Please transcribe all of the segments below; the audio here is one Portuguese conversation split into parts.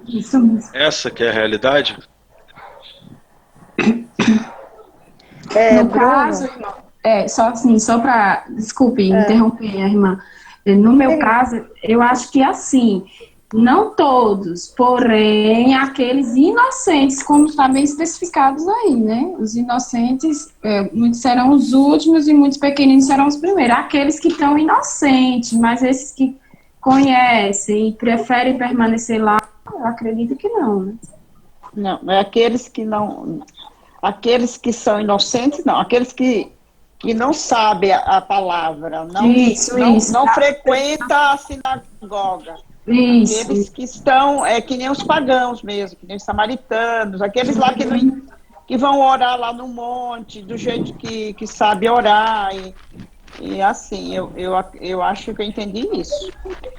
Isso mesmo. Essa que é a realidade? No caso, Bruno, irmão, só assim, só para, desculpe é, interromper a irmã. No meu caso, eu acho que assim, não todos, porém aqueles inocentes, como está bem especificados aí, né? Os inocentes, muitos serão os últimos e muitos pequeninos serão os primeiros. Aqueles que estão inocentes, mas esses que conhecem e preferem permanecer lá, eu acredito que não, né? não, é aqueles que não, aqueles que são inocentes, não, aqueles que não sabem a palavra, não frequenta a sinagoga. Aqueles Isso, que estão, que nem os pagãos mesmo, que nem os samaritanos, aqueles lá que vão orar lá no monte, do jeito que sabe orar, e assim, eu acho que eu entendi isso.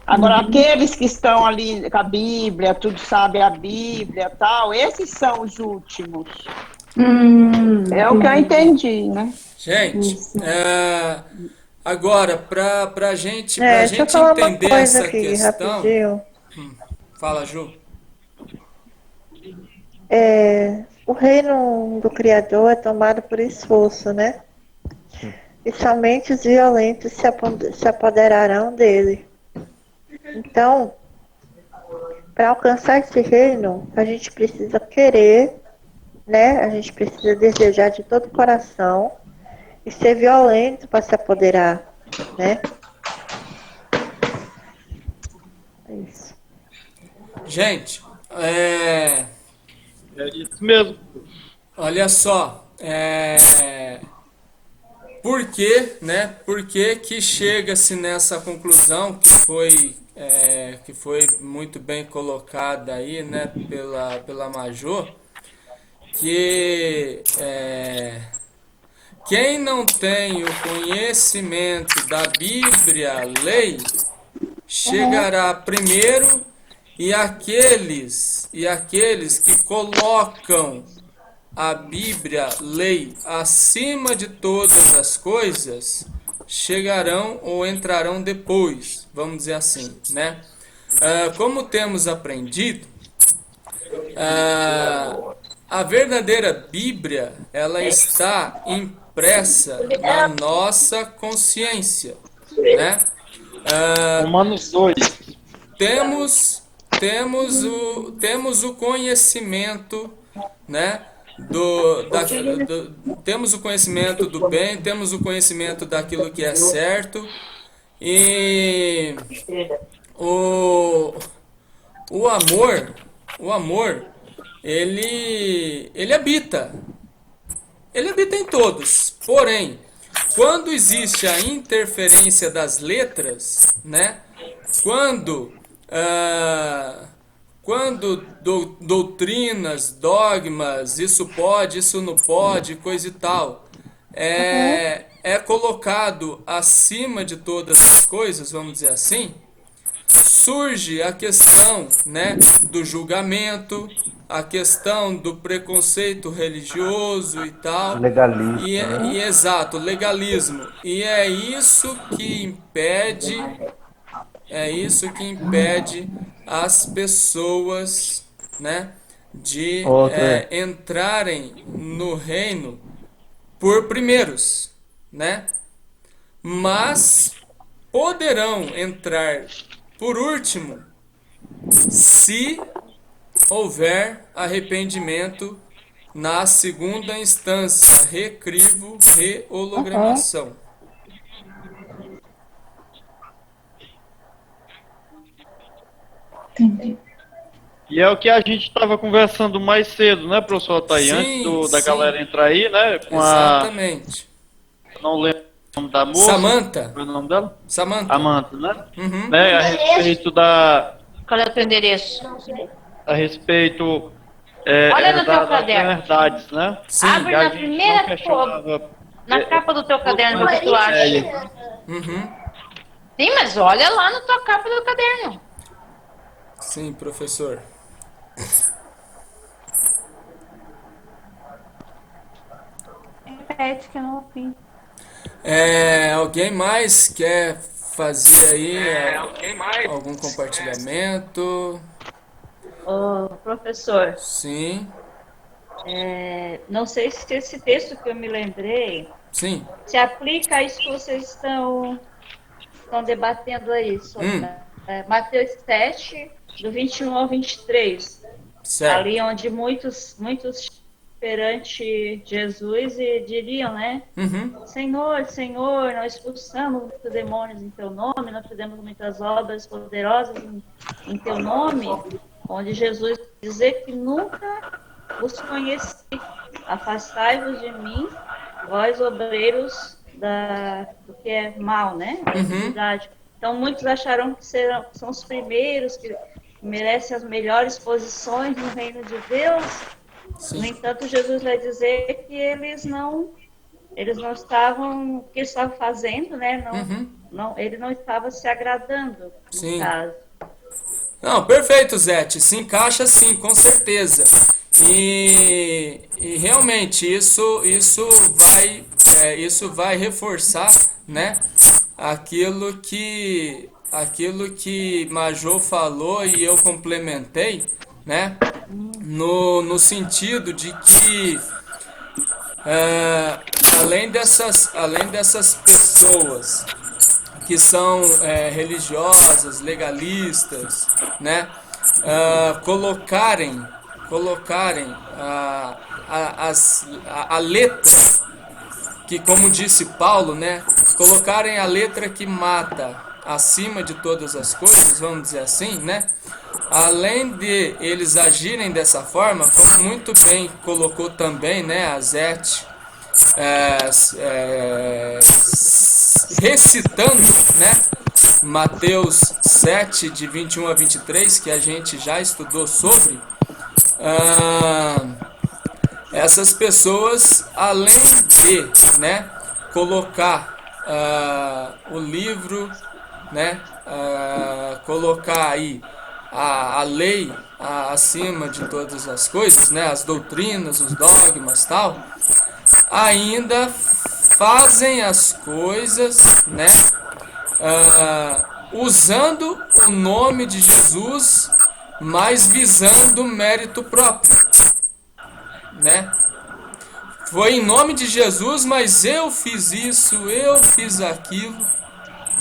Agora, aqueles que estão ali com a Bíblia, tudo sabe a Bíblia tal, esses são os últimos. É o que eu entendi. entendi, né? Gente, Isso. agora, pra Deixa eu gente falar uma entender coisa essa aqui, questão, rapidinho. fala, Ju. O reino do Criador é tomado por esforço, né? E somente os violentos se apoderarão dele. Então, para alcançar esse reino, a gente precisa querer, né? A gente precisa desejar de todo o coração e ser violento para se apoderar, né? É isso. Gente, É isso mesmo. olha só, por que, né? Por que chega-se nessa conclusão que foi muito bem colocada aí, né? Pela Major, que quem não tem o conhecimento da Bíblia, lei, chegará primeiro e aqueles que colocam a Bíblia, lei, acima de todas as coisas, chegarão ou entrarão depois, vamos dizer assim, né? Como temos aprendido, a verdadeira Bíblia, ela está impressa na nossa consciência, né? Romanos 2. Temos temos o conhecimento, né? Temos o conhecimento do bem, temos o conhecimento daquilo que é certo e o, o amor, o amor, ele habita em todos. Porém, quando existe a interferência das letras, né? Quando quando doutrinas, dogmas, isso pode, isso não pode, coisa e tal, é colocado acima de todas as coisas, vamos dizer assim, surge a questão, né, do julgamento, a questão do preconceito religioso e tal, Legalismo, né? e exato, legalismo. E é isso que impede as pessoas, né, de Outra, entrarem no reino por primeiros, né? Mas poderão entrar por último se houver arrependimento na segunda instância, recrivo, rehologramação. Entendi. E é o que a gente estava conversando mais cedo, né, professor Altair? Antes Sim, da sim, galera entrar aí, né? Com a. exatamente. Não lembro o nome da moça. Samantha, Qual é o nome dela? Samantha. Amanda, né? Uhum. Né? A respeito da. Qual é o teu endereço? A respeito. Olha no teu Das caderno. verdades, né? Sim. Abre E a na gente não primeira questionava. na capa do teu caderno, o que tu acha? Uhum. Sim, mas olha lá na tua capa do caderno. Sim, professor. Repete que eu não ouvi. Alguém mais quer fazer aí algum compartilhamento? Ô, professor, Sim, não sei se esse texto que eu me lembrei sim. se aplica a isso que vocês estão debatendo aí, sobre Mateus 7, do 21 ao 23. Certo. Ali onde muitos perante Jesus e diriam, né? Uhum. Senhor, Senhor, nós expulsamos muitos demônios em teu nome, nós fizemos muitas obras poderosas em teu nome, onde Jesus dizer que nunca os conheci, afastai-vos de mim, vós obreiros do que é mal, né? Da iniquidade. Então muitos acharam que são os primeiros que merecem as melhores posições no reino de Deus. Sim. No entanto, Jesus vai dizer que eles não estavam, o que eles estavam fazendo, né? Ele não estava se agradando, no Sim. caso. Não, perfeito, Zete. Se encaixa sim, com certeza. E realmente isso vai reforçar, né, aquilo que Majô falou e eu complementei, né, no sentido de que além dessas pessoas que são religiosas, legalistas, né, colocarem a letra que, como disse Paulo, né, colocarem a letra que mata acima de todas as coisas, vamos dizer assim, né, além de eles agirem dessa forma, como muito bem colocou também, né, a Zete, recitando, né, Mateus 7, de 21 a 23, que a gente já estudou sobre, essas pessoas, além de, né, colocar o livro, né, colocar aí a lei acima de todas as coisas, né, as doutrinas, os dogmas, tal, ainda fazem as coisas, né, usando o nome de Jesus, mas visando mérito próprio, né? Foi em nome de Jesus, mas eu fiz isso, eu fiz aquilo,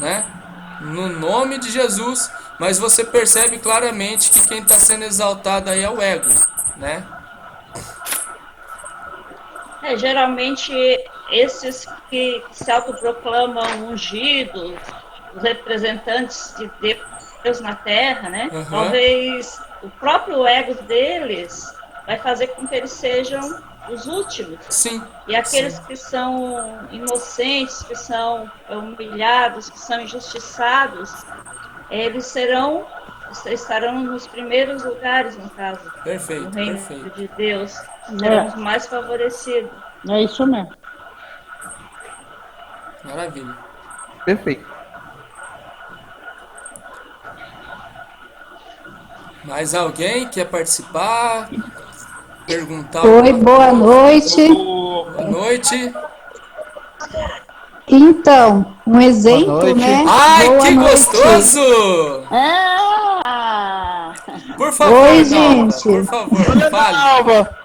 né? No nome de Jesus, mas você percebe claramente que quem está sendo exaltado aí é o ego, né? Geralmente, esses que se autoproclamam ungidos, os representantes de Deus na Terra, né? Talvez o próprio ego deles vai fazer com que eles sejam os últimos. Sim. E aqueles que são inocentes, que são humilhados, que são injustiçados, eles estarão nos primeiros lugares, no caso. Perfeito, no reino perfeito. de Deus. Serão os mais favorecidos. É isso mesmo. Maravilha. Perfeito. Mais alguém quer participar? Perguntar? Oi, boa noite. Boa noite. Então, um exemplo, Boa noite. né? Ai, Boa que noite. gostoso! Ah! Por favor, Oi, Nalva, gente. por favor, fale. Alva.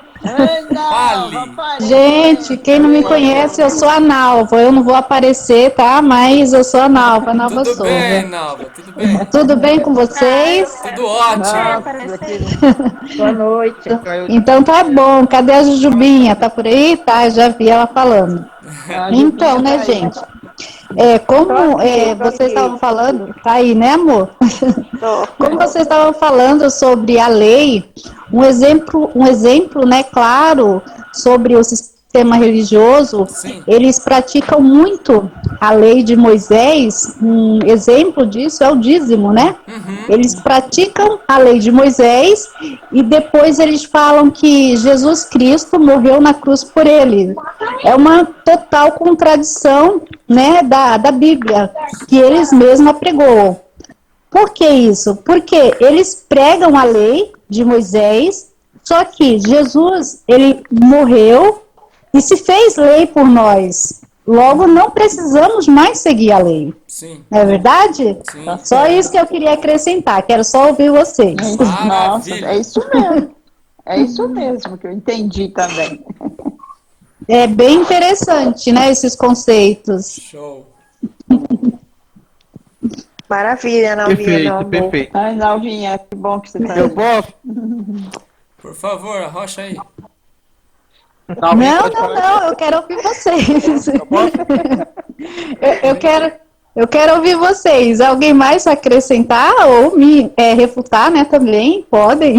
Fale. Gente, quem não me conhece, eu sou a Nalva. Eu não vou aparecer, tá? Mas eu sou a Nalva Tudo Souza. bem, Nalva, tudo bem. Tudo bem com vocês? Tudo ótimo. Boa noite. Então tá bom. Cadê a Jujubinha? Tá por aí? Tá, já vi ela falando. Então, né, gente? Como vocês estavam falando, tá aí, né, amor? Como vocês estavam falando sobre a lei, um exemplo, né, claro, sobre o sistema religioso, Sim. eles praticam muito a lei de Moisés. Um exemplo disso é o dízimo, né? Eles praticam a lei de Moisés e depois eles falam que Jesus Cristo morreu na cruz por ele. É uma total contradição, né, da Bíblia, que eles mesmos apregou. Por que isso? Porque eles pregam a lei de Moisés, só que Jesus, ele morreu e se fez lei por nós. Logo, não precisamos mais seguir a lei. Sim, Não é verdade? sim. Só isso que eu queria acrescentar. Quero só ouvir vocês. Nossa, Maravilha. é isso mesmo. É isso mesmo que eu entendi também. É bem interessante, né, esses conceitos. Show. Maravilha, Nalvinha, meu Perfeito, amor. perfeito. Ai, Nalvinha, que bom que você está Eu aí. posso? Por favor, arrocha aí. Alvin, Não, pode não, falar. não, eu quero ouvir vocês. Eu posso? Eu quero ouvir vocês. Alguém mais acrescentar ou me refutar, né, também? Podem.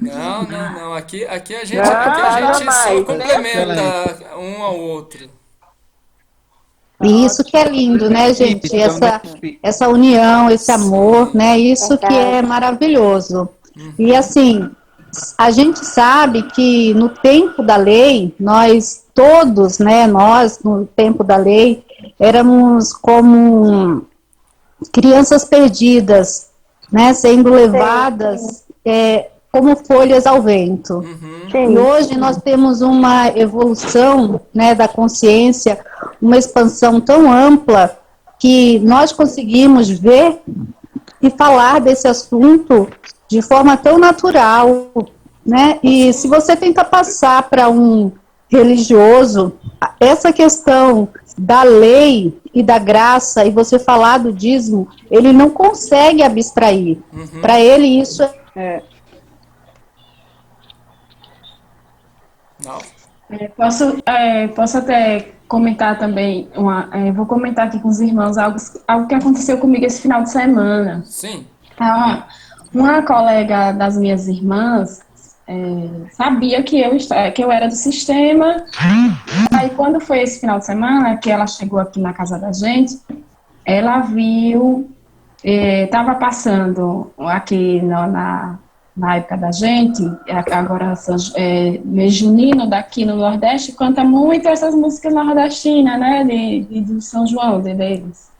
Não. Aqui a gente, Não, aqui a gente jamais, só né? complementa um ao outro. E isso que é lindo, né, gente? Equipe, Essa união, esse amor, Sim. né? Isso que é maravilhoso. E assim, a gente sabe que no tempo da lei, nós todos, né, nós no tempo da lei, éramos como crianças perdidas, né, sendo levadas como folhas ao vento. E hoje nós temos uma evolução, né, da consciência, uma expansão tão ampla que nós conseguimos ver e falar desse assunto de forma tão natural, né? E se você tenta passar para um religioso essa questão da lei e da graça e você falar do dízimo, ele não consegue abstrair. Para ele isso Não. Posso até comentar também, vou comentar aqui com os irmãos algo que aconteceu comigo esse final de semana. Sim. Uma colega das minhas irmãs sabia que eu era do sistema. Aí quando foi esse final de semana que ela chegou aqui na casa da gente, ela viu, estava passando aqui na época da gente, agora mês junino daqui no Nordeste, canta muito essas músicas nordestinas, né, de São João, deles.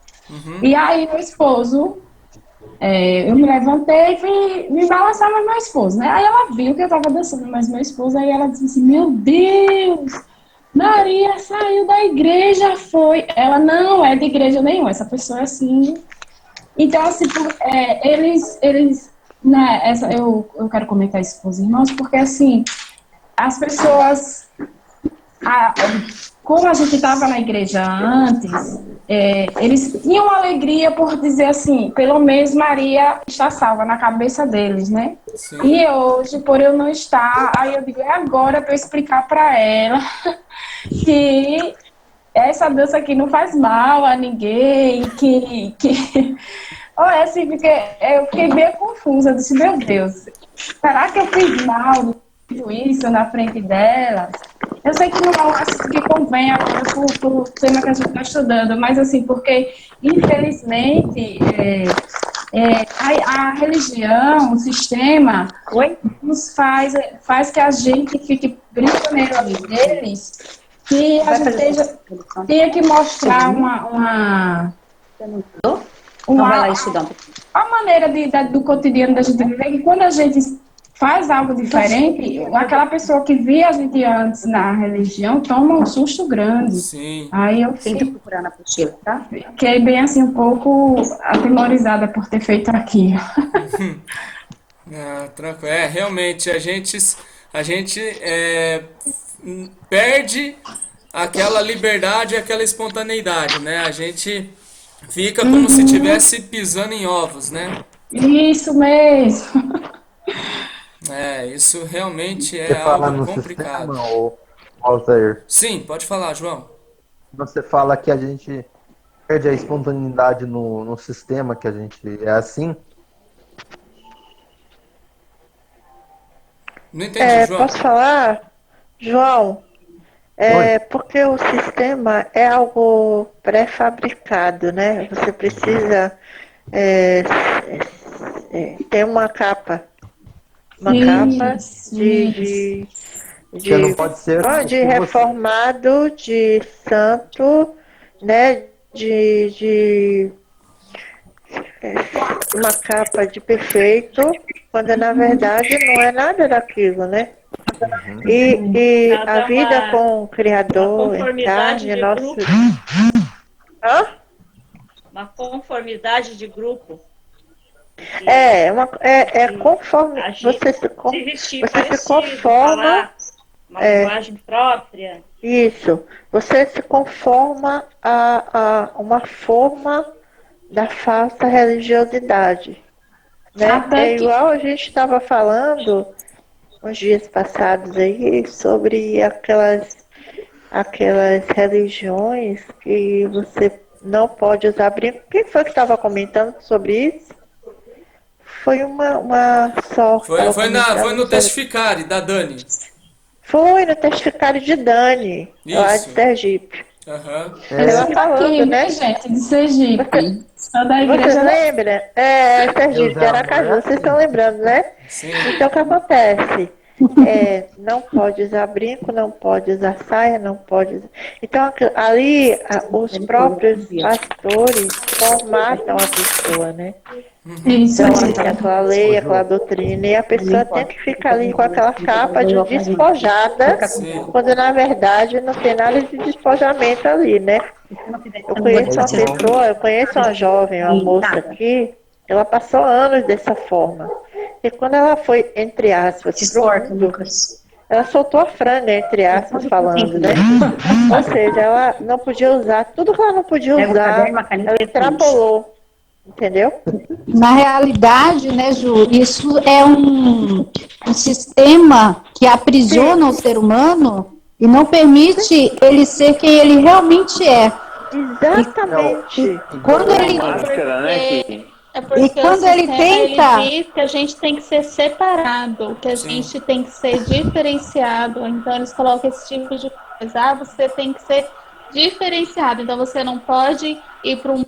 E aí meu esposo, eu me levantei e fui me balançar mais meu esposo, né, aí ela viu que eu tava dançando mais meu esposo, aí ela disse assim, meu Deus, Maria saiu da igreja, foi. Ela não é de igreja nenhuma, essa pessoa é assim. Então, assim, eles né, eu quero comentar isso com os irmãos, porque, assim, as pessoas, como a gente estava na igreja antes, eles tinham alegria por dizer assim, pelo menos Maria está salva na cabeça deles, né? Sim. E hoje, por eu não estar, aí eu digo, é agora para eu explicar para ela que essa dança aqui não faz mal a ninguém, Olha, assim, porque eu fiquei bem confusa, eu disse, meu Deus, será que eu fiz mal tudo isso na frente delas? Eu sei que não é um assunto que convém agora pro tema que a gente está estudando, mas assim, porque, infelizmente, a religião, o sistema, nos faz que a gente fique prisioneiro ali deles, que a gente tenha que mostrar uma maneira do cotidiano da gente viver, que quando a gente faz algo diferente, aquela pessoa que via a gente antes na religião toma um susto grande. Sim. Aí eu procurar na apostila, tá? Fiquei bem assim um pouco atemorizada por ter feito aquilo. Tranquilo. Realmente, a gente perde aquela liberdade, aquela espontaneidade, né? A gente fica como se estivesse pisando em ovos, né? Isso mesmo. Isso realmente é Você fala algo no complicado. sistema, ou Altair? Sim, pode falar, João. Você fala que a gente perde a espontaneidade no sistema, que a gente é assim. Não entendi, João. Posso falar? João, porque o sistema é algo pré-fabricado, né? Você precisa ter uma capa. Uma capa de Você não pode ser de reformado, de santo, né? De uma capa de perfeito, quando na verdade não é nada daquilo, né? E a Cada vida uma- com o Criador em conformidade carne, de nosso. grupo. Hã? Uma conformidade de grupo. É conforme Agir, você se vestir você se parecido, conforma. falar uma linguagem própria. Isso. Você se conforma a uma forma da falsa religiosidade. Né? Até É que- igual a gente estava falando uns dias passados aí sobre aquelas religiões que você não pode usar brinco. Quem foi que estava comentando sobre isso? Foi uma só. que Foi, tava foi comentando no sobre- testificare da Dani. Foi no testificário de Dani, lá de Isso. Sergipe. Aham. Ela Aqui, falando, né? gente, de Sergipe. Só da Vocês igreja. lembram? Sergipe de Aracaju, vocês estão lembrando, né? Sim. Então o que acontece? Não pode usar brinco, não pode usar saia, não pode usar... Então ali os próprios pastores formatam a pessoa, né? Isso, Então gente. tem aquela lei, aquela doutrina, e a pessoa tem que ficar ali com aquela capa de despojada, Sim. quando na verdade não tem nada de despojamento ali, né? Eu conheço uma jovem, uma moça aqui, ela passou anos dessa forma. E quando ela foi, entre aspas, pro mundo, ela soltou a franga, entre aspas, falando, né? Ou seja, ela não podia usar, tudo que ela não podia usar, ela extrapolou, entendeu? Na realidade, né, Ju, isso é um sistema que aprisiona o ser humano e não permite ele ser quem ele realmente é. Exatamente. Quando ele, Máscara, né? É porque E quando o ele sistema, tenta- ele diz que a gente tem que ser separado, que a gente tem que ser diferenciado. Então eles colocam esse tipo de coisa. Ah, você tem que ser diferenciado. Então você não pode ir para um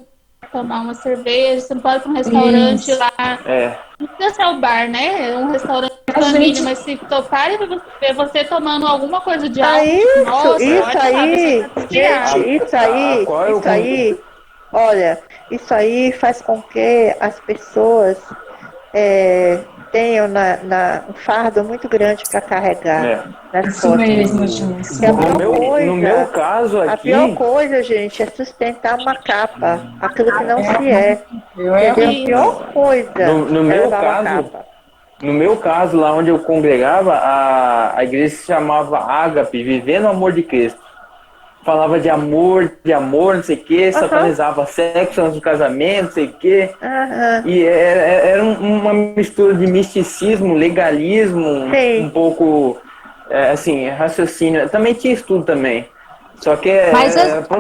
tomar uma cerveja, você não pode ir para um restaurante Isso. lá. É. Não precisa ser o bar, né? Um restaurante de A família, gente- mas se toparem ver você tomando alguma coisa de álcool, Isso nossa, aí, olha, sabe, você tá desviado. gente, isso aí, olha, isso aí faz com que as pessoas tenham um fardo muito grande para carregar nas Isso costas. mesmo, Júlio. E a pior No meu caso a aqui, pior coisa, gente, é sustentar uma capa, aquilo que não se é. Entendeu? A pior coisa No é meu levar uma caso, capa. no meu caso, lá onde eu congregava, a igreja se chamava Ágape, Vivendo o Amor de Cristo. Falava de amor, não sei o que, satanizava sexo antes do casamento, não sei o que. E era uma mistura de misticismo, legalismo, um pouco, assim, raciocínio. Também tinha estudo também. Só que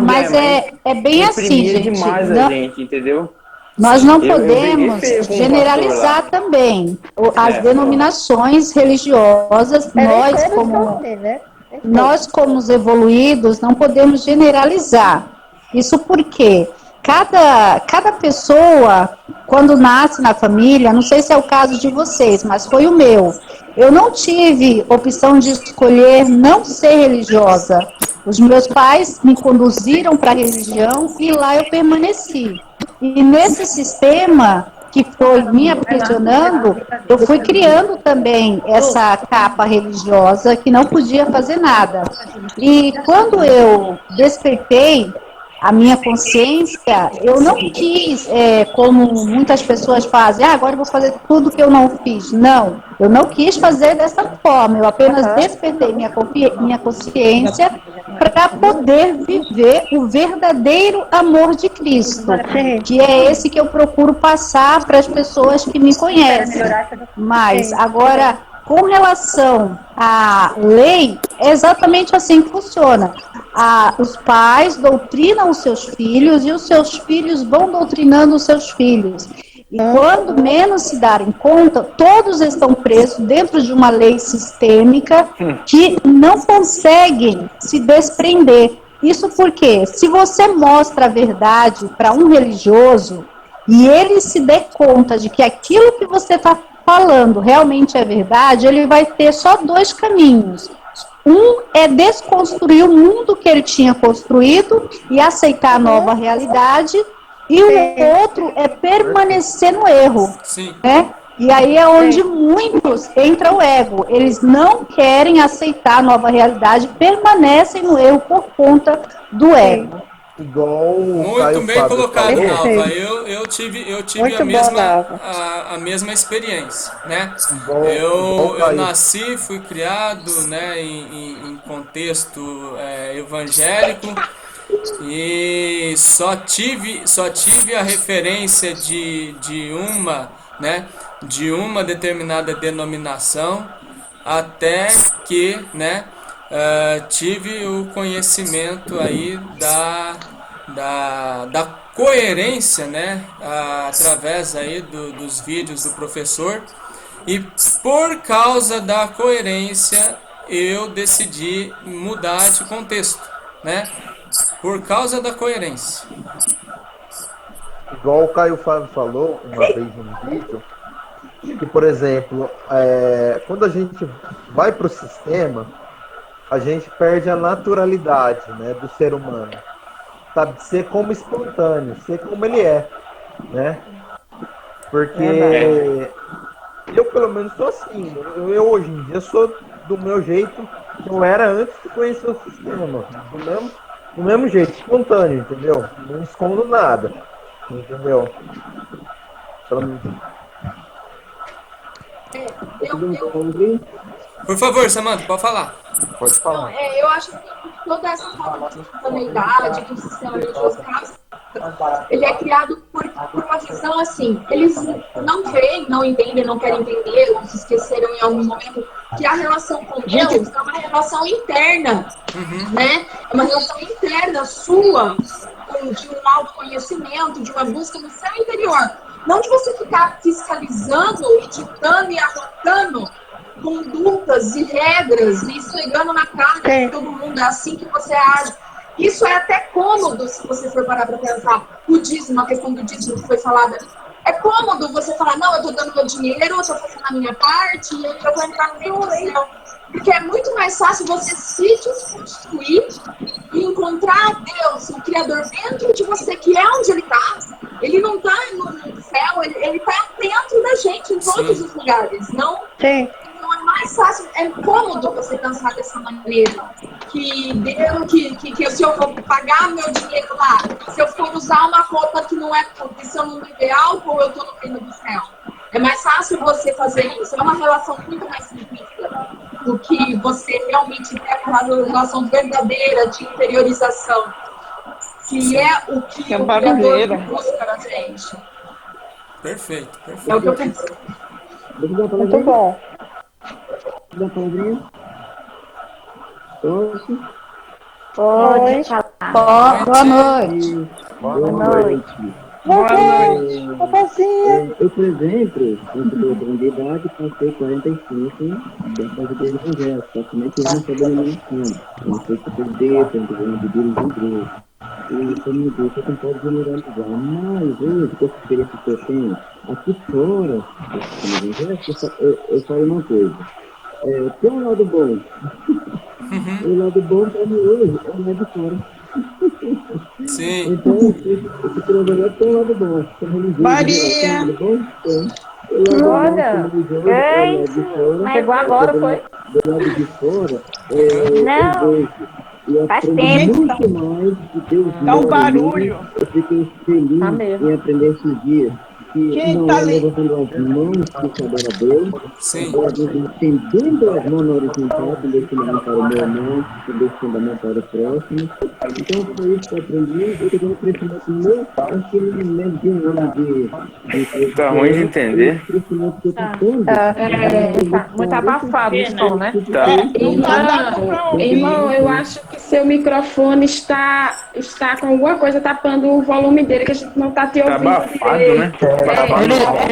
Mas é bem assim, reprimia gente. demais Não- a gente, entendeu? Nós não Eu podemos briguei feio com um generalizar pastor também as denominações religiosas. Nós, como os evoluídos, não podemos generalizar. Isso porque cada pessoa, quando nasce na família, não sei se é o caso de vocês, mas foi o meu. Eu não tive opção de escolher não ser religiosa. Os meus pais me conduziram para a religião e lá eu permaneci. E nesse sistema que foi me aprisionando, eu fui criando também essa capa religiosa que não podia fazer nada. E quando eu despertei a minha consciência, eu não quis, como muitas pessoas fazem, agora eu vou fazer tudo que eu não fiz. Não, eu não quis fazer dessa forma, eu apenas despertei minha consciência para poder viver o verdadeiro amor de Cristo, que é esse que eu procuro passar para as pessoas que me conhecem. Mas, agora, com relação à lei, é exatamente assim que funciona. Os pais doutrinam os seus filhos e os seus filhos vão doutrinando os seus filhos. E quando menos se darem conta, todos estão presos dentro de uma lei sistêmica que não conseguem se desprender. Isso porque, se você mostra a verdade para um religioso e ele se der conta de que aquilo que você está falando realmente é verdade, ele vai ter só dois caminhos. Um é desconstruir o mundo que ele tinha construído e aceitar a nova realidade, e o outro é permanecer no erro. Sim. Né? E aí é onde muitos entra o ego. Eles não querem aceitar a nova realidade, permanecem no erro por conta do ego. Igual o Muito Caio bem Fábio colocado, falou. Nalva. Eu tive Muito a bom, mesma, Nalva. a mesma experiência, né? Igual Eu Caio. nasci, fui criado, né, em contexto evangélico e só tive a referência de uma determinada denominação até que, né, tive o conhecimento aí da coerência, né, através aí dos vídeos do professor, e por causa da coerência eu decidi mudar de contexto, né, por causa da coerência. Igual o Caio Fábio falou uma vez num vídeo, que, por exemplo, quando a gente vai para o sistema, a gente perde a naturalidade, né, do ser humano. Sabe, ser como espontâneo, ser como ele é, né? Porque eu, pelo menos, sou assim. Eu hoje em dia sou do meu jeito que eu era antes de conhecer o sistema. Do mesmo jeito, espontâneo, entendeu? Não escondo nada, entendeu? Por favor, Samantha, pode falar. Pode falar. Eu acho que toda essa forma de espontaneidade que o sistema religioso traz, ele é criado por uma visão assim. Eles não creem, não entendem, não querem entender, ou se esqueceram em algum momento que a relação com Deus é uma relação interna, né? É uma relação interna sua, de um autoconhecimento, de uma busca no seu interior. Não de você ficar fiscalizando, editando e anotando condutas e regras e esfregando na cara de todo mundo, é assim que você age. Isso é até cômodo se você for parar para pensar. O dízimo, a questão do dízimo que foi falada. É cômodo você falar, não, eu tô dando meu dinheiro, eu tô fazendo a minha parte, e eu vou entrar no reino do céu. Porque é muito mais fácil você se desconstruir e encontrar Deus, o Criador, dentro de você, que é onde Ele está. Ele não está no céu, Ele está dentro da gente, em todos os lugares. Não? Sim. Então é mais fácil, é cômodo você pensar dessa maneira. Que Deus, que se eu vou pagar meu dinheiro lá, se eu for usar uma roupa que não é, se eu não beber álcool, eu tô no reino do céu. É mais fácil você fazer isso. É uma relação muito mais simplista do que você realmente ter uma relação verdadeira de interiorização, que é o que o Criador busca na gente. Perfeito. É o que eu penso. Muito bom. Oi. Boa noite. Boa noite. Eu, por exemplo, quando eu tenho de idade, passei 45 dentro da igreja, só que nem tive uma denominação. Não sei se perder, tanto de vírus em igreja. E como eu disse, eu não posso generalizar. Mas hoje, com essa experiência que eu tenho, aqui fora, eu falo uma coisa. Tem um lado bom. O lado bom para mim hoje é o lado de fora. Sim. Então, esse programa tem um lado bom. Maria! Olha! Chegou agora, foi? Do lado de fora, Não, faz tempo. Muito mais de Deus. Dá um barulho. Eu fiquei feliz em aprender esses dias. Que não é levantando as mãos que adora a Deus. Sim. Estendendo as mãos na horizontal, deixando a mão para o meu irmão, deixando a mão para o próximo. Então foi isso que eu aprendi. Eu estou dando crescimento meu, acho que eu me lembro de um ano de Tá ruim de entender. crescimento que eu estou tendo. Tá muito abafado o som, né? Irmão, eu acho que seu microfone está com alguma coisa tapando o volume dele, que a gente não está te ouvindo. Tá abafado, né?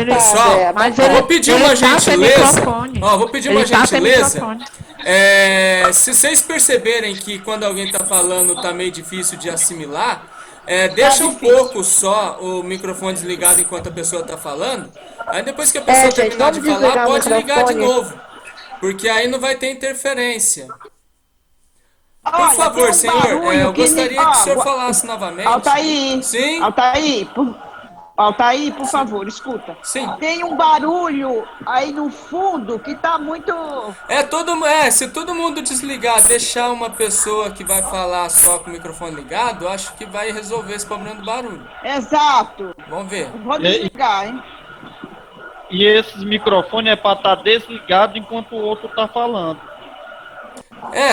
Pessoal, eu vou pedir uma gentileza. Vou pedir uma gentileza. Se vocês perceberem que quando alguém tá falando tá meio difícil de assimilar, deixa um pouco só o microfone desligado enquanto a pessoa tá falando. Aí depois que a pessoa terminar de falar, pode ligar de novo. Porque aí não vai ter interferência. Por favor, senhor, eu gostaria que o senhor falasse novamente. Altair! Sim? Altair, Altair, por favor, escuta. Sim. Tem um barulho aí no fundo que tá muito... Se todo mundo desligar, deixar uma pessoa que vai falar só com o microfone ligado, acho que vai resolver esse problema do barulho. Exato. Vamos ver. Vou desligar, hein? E esses microfones é para estar desligado enquanto o outro tá falando.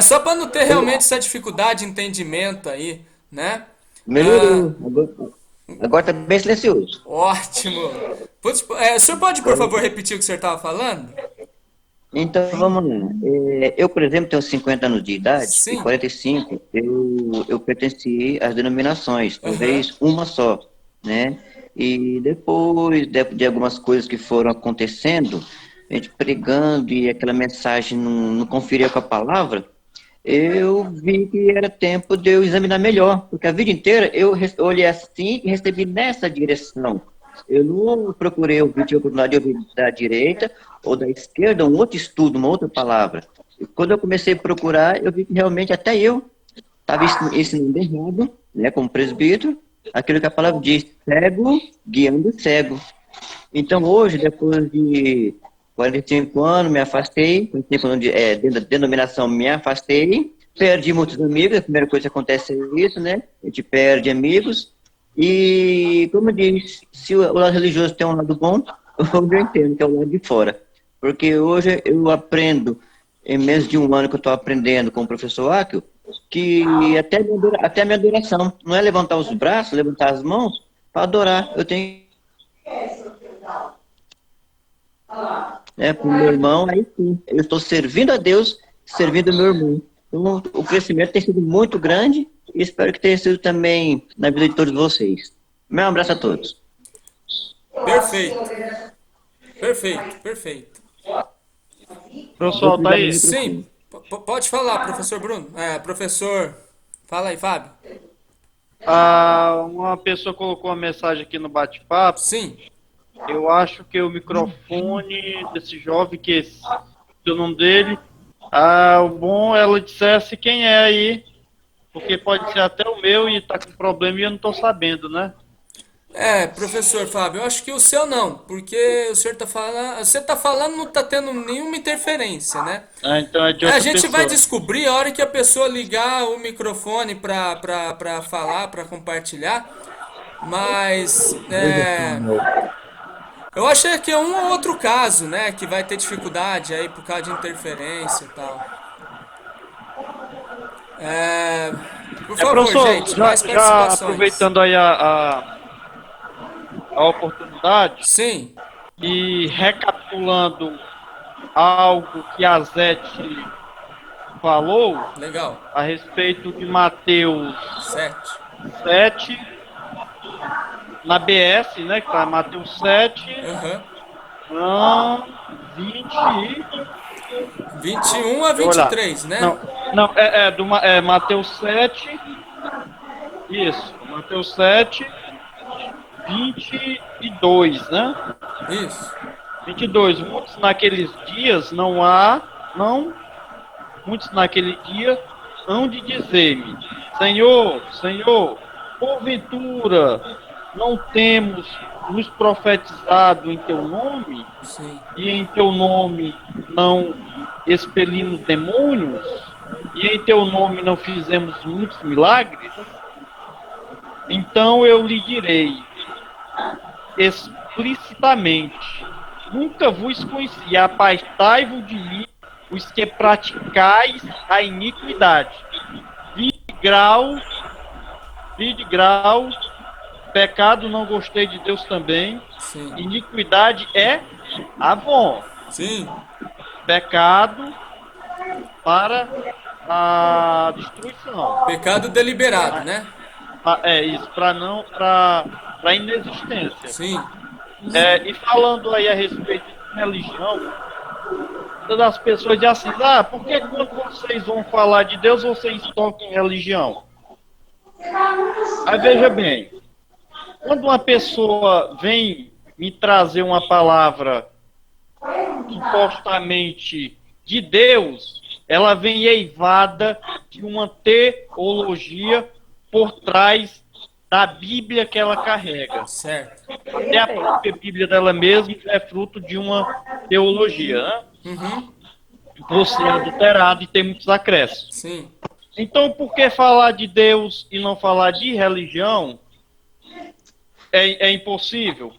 Só para não ter realmente essa dificuldade de entendimento aí, né? Melhorou. Agora tá bem silencioso. Ótimo. O senhor pode, por favor, repetir o que o senhor estava falando? Então, vamos lá. Eu, por exemplo, tenho 50 anos de idade. Sim. E 45, eu pertenci às denominações, talvez uma só, né? E depois de algumas coisas que foram acontecendo, a gente pregando e aquela mensagem não conferia com a palavra, eu vi que era tempo de eu examinar melhor, porque a vida inteira eu olhei assim e recebi nessa direção. Eu não procurei ouvir, tive a oportunidade de ouvir da direita ou da esquerda, um outro estudo, uma outra palavra. E quando eu comecei a procurar, eu vi que realmente até eu estava ensinando errado, né, como presbítero, aquilo que a palavra diz, cego guiando cego. Então hoje, depois de 45 anos, me afastei, 45 anos dentro da denominação, me afastei, perdi muitos amigos, a primeira coisa que acontece é isso, né? A gente perde amigos, e, como eu disse, se o lado religioso tem um lado bom, eu entendo que é o lado de fora. Porque hoje eu aprendo, em menos de um ano que eu estou aprendendo com o professor Áquio, que até a minha adoração não é levantar os braços, levantar as mãos para adorar. Eu tenho... para o meu irmão, aí sim, eu estou servindo a Deus, servindo o meu irmão. Então, o crescimento tem sido muito grande e espero que tenha sido também na vida de todos vocês. Meu abraço a todos. Perfeito. Professor Altair. Sim, pode falar, professor Bruno. Professor, fala aí, Fábio. Uma pessoa colocou uma mensagem aqui no bate-papo. Sim. Eu acho que o microfone desse jovem, que esse é o nome dele, o bom ela dissesse quem é aí, porque pode ser até o meu e tá com problema e eu não tô sabendo, né? Professor Fábio, eu acho que o seu não, porque o senhor tá falando, você tá falando, não tá tendo nenhuma interferência, né? Então é de outra A gente pessoa. vai descobrir a hora que a pessoa ligar o microfone pra falar, pra compartilhar, mas eu acho que é um ou outro caso, né, que vai ter dificuldade aí por causa de interferência e tal. Por favor, professor, gente, mais já participações. aproveitando aí a oportunidade. Sim. E recapitulando algo que a Zete falou. Legal. A respeito de Mateus 7 na BS, né? Que tá Mateus 7. 21 a 23, né? Não, Mateus 7. Isso, Mateus 7, 22, né? Isso. 22. Muitos naqueles dias muitos naquele dia hão de dizer-me: Senhor, Senhor, porventura não temos nos profetizado em teu nome? Sim. E em teu nome não expelimos demônios? E em teu nome não fizemos muitos milagres? Então eu lhe direi explicitamente: nunca vos conheci, afastai-vos de mim, os que praticais a iniquidade. Vide grau, pecado não gostei de Deus também. Sim. Iniquidade é avon. Sim. Pecado para a destruição. Pecado deliberado, né? Isso, para inexistência. Sim. E falando aí a respeito de religião, todas as pessoas dizem assim: por que quando vocês vão falar de Deus, vocês tocam em religião? Aí veja bem, quando uma pessoa vem me trazer uma palavra supostamente de Deus, ela vem eivada de uma teologia por trás da Bíblia que ela carrega. Certo. Até a própria Bíblia dela mesma é fruto de uma teologia, né? Uhum. Você é adulterado e tem muitos acréscimos. Sim. Então, por que falar de Deus e não falar de religião é impossível?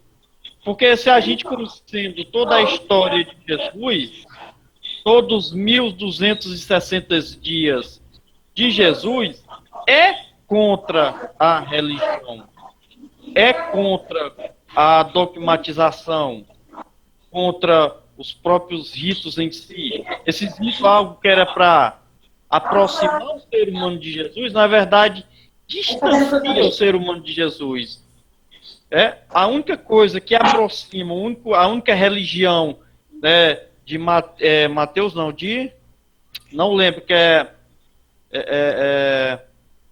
Porque se a gente conhecendo toda a história de Jesus, todos os 1260 dias de Jesus, é contra a religião, é contra a dogmatização, contra os próprios ritos em si. Esses ritos, algo que era para aproximar o ser humano de Jesus, na verdade, distancia o ser humano de Jesus. É a única coisa que aproxima, a única religião, né, de Mateus, não lembro, que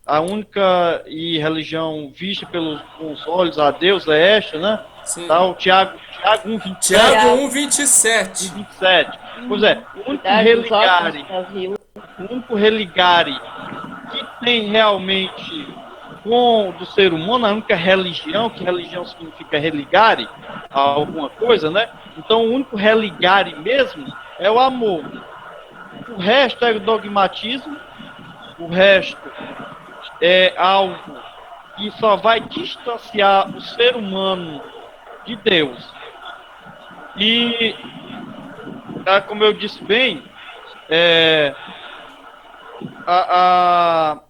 a única religião vista com os olhos a Deus é esta, né? Sim. Tá, o Tiago 1:27. Tiago 1:27. 27. Pois é, o único religare que tem realmente do ser humano, a única religião, que religião significa religare a alguma coisa, né? Então o único religare mesmo é o amor. O resto é o dogmatismo, o resto é algo que só vai distanciar o ser humano de Deus. E, como eu disse bem, a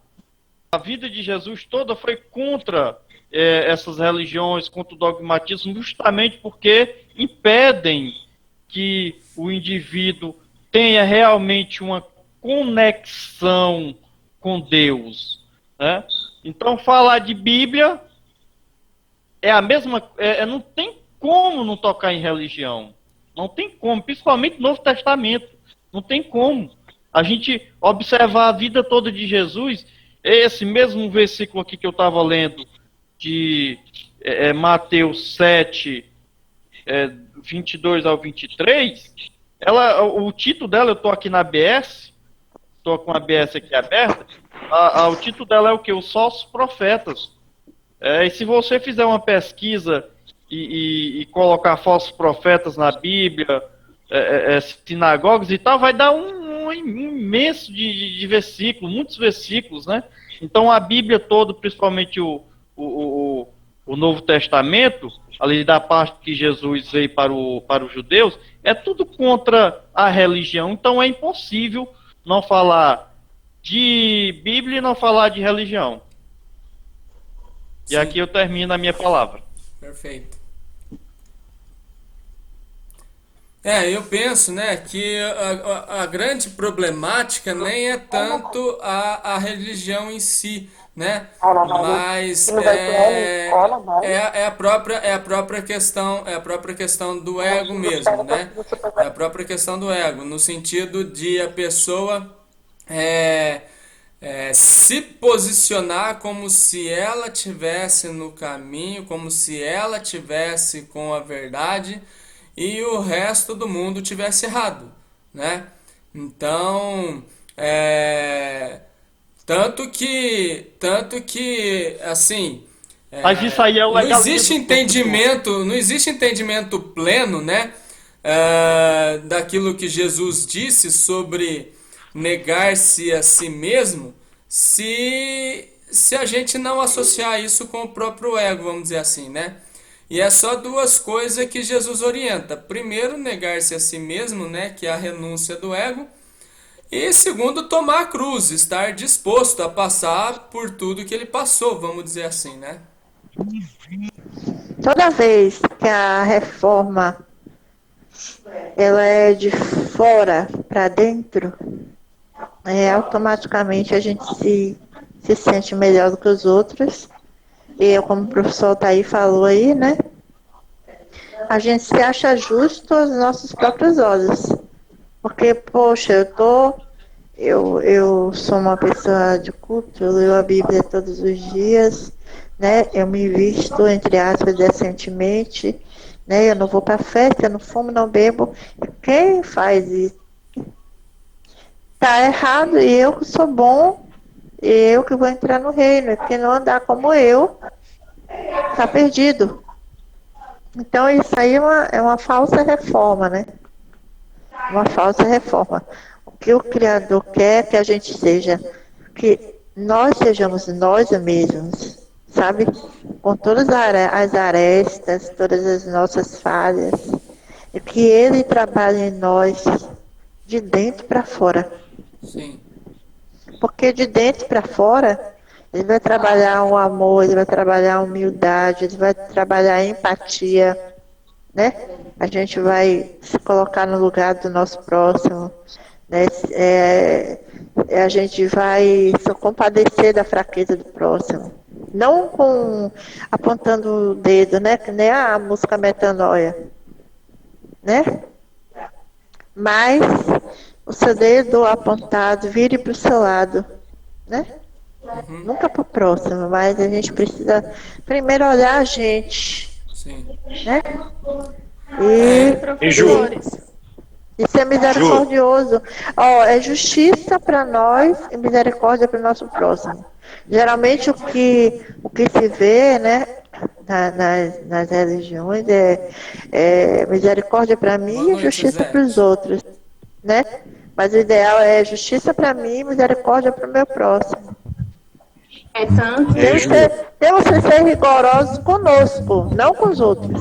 vida de Jesus toda foi contra essas religiões, contra o dogmatismo, justamente porque impedem que o indivíduo tenha realmente uma conexão com Deus, né? Então, falar de Bíblia é a mesma... não tem como não tocar em religião. Não tem como, principalmente no Novo Testamento. Não tem como. A gente observar a vida toda de Jesus, esse mesmo versículo aqui que eu estava lendo, de Mateus 7, 22 ao 23, o título dela, eu estou aqui na ABS, estou com a ABS aqui aberta, o título dela é o quê? Os falsos profetas. E se você fizer uma pesquisa e colocar falsos profetas na Bíblia, sinagogas e tal, vai dar um imenso de versículos, muitos versículos, né? Então a Bíblia toda, principalmente o Novo Testamento, ali da parte que Jesus veio para os judeus, é tudo contra a religião. Então é impossível não falar de Bíblia e não falar de religião. Sim. E aqui eu termino a minha palavra. Perfeito. Eu penso, né, que a grande problemática nem é tanto a religião em si, né, mas é a própria questão do ego mesmo, né, é a própria questão do ego, no sentido de a pessoa se posicionar como se ela tivesse no caminho, como se ela tivesse com a verdade, e o resto do mundo tivesse errado, né? Então, tanto que assim, mas isso aí é o não existe entendimento pleno, né? Daquilo que Jesus disse sobre negar-se a si mesmo, se a gente não associar isso com o próprio ego, vamos dizer assim, né? E é só duas coisas que Jesus orienta. Primeiro, negar-se a si mesmo, né, que é a renúncia do ego. E segundo, tomar a cruz, estar disposto a passar por tudo que ele passou, vamos dizer assim, né? Toda vez que a reforma ela é de fora para dentro, automaticamente a gente se sente melhor do que os outros. E como o professor Taí falou aí, né? A gente se acha justo aos nossos próprios olhos. Porque, poxa, eu sou uma pessoa de culto, eu leio a Bíblia todos os dias, né? Eu me visto, entre aspas, decentemente, né? Eu não vou pra festa, eu não fumo, não bebo. Quem faz isso tá errado, e eu que sou bom, eu que vou entrar no reino, porque não andar como eu, Está perdido. Então isso aí é uma falsa reforma, né? Uma falsa reforma. O que o Criador quer é que a gente seja, que nós sejamos nós mesmos, sabe? Com todas as arestas, todas as nossas falhas, e que Ele trabalhe em nós de dentro para fora. Sim. Porque de dentro para fora, Ele vai trabalhar o amor, Ele vai trabalhar a humildade, Ele vai trabalhar a empatia, né? A gente vai se colocar no lugar do nosso próximo, né? A gente vai se compadecer da fraqueza do próximo. Não apontando o dedo, né? Que nem a música Metanoia, né? Mas o seu dedo apontado vire para o seu lado, né? Nunca para o próximo, mas a gente precisa primeiro olhar a gente. Sim. Né? E ser misericordioso. É justiça para nós e misericórdia para o nosso próximo. Geralmente o que se vê, né, nas religiões é misericórdia para mim e justiça para os outros, né? Mas o ideal é justiça para mim e misericórdia para o meu próximo. É tanto. Temos que ser rigorosos conosco, não com os outros.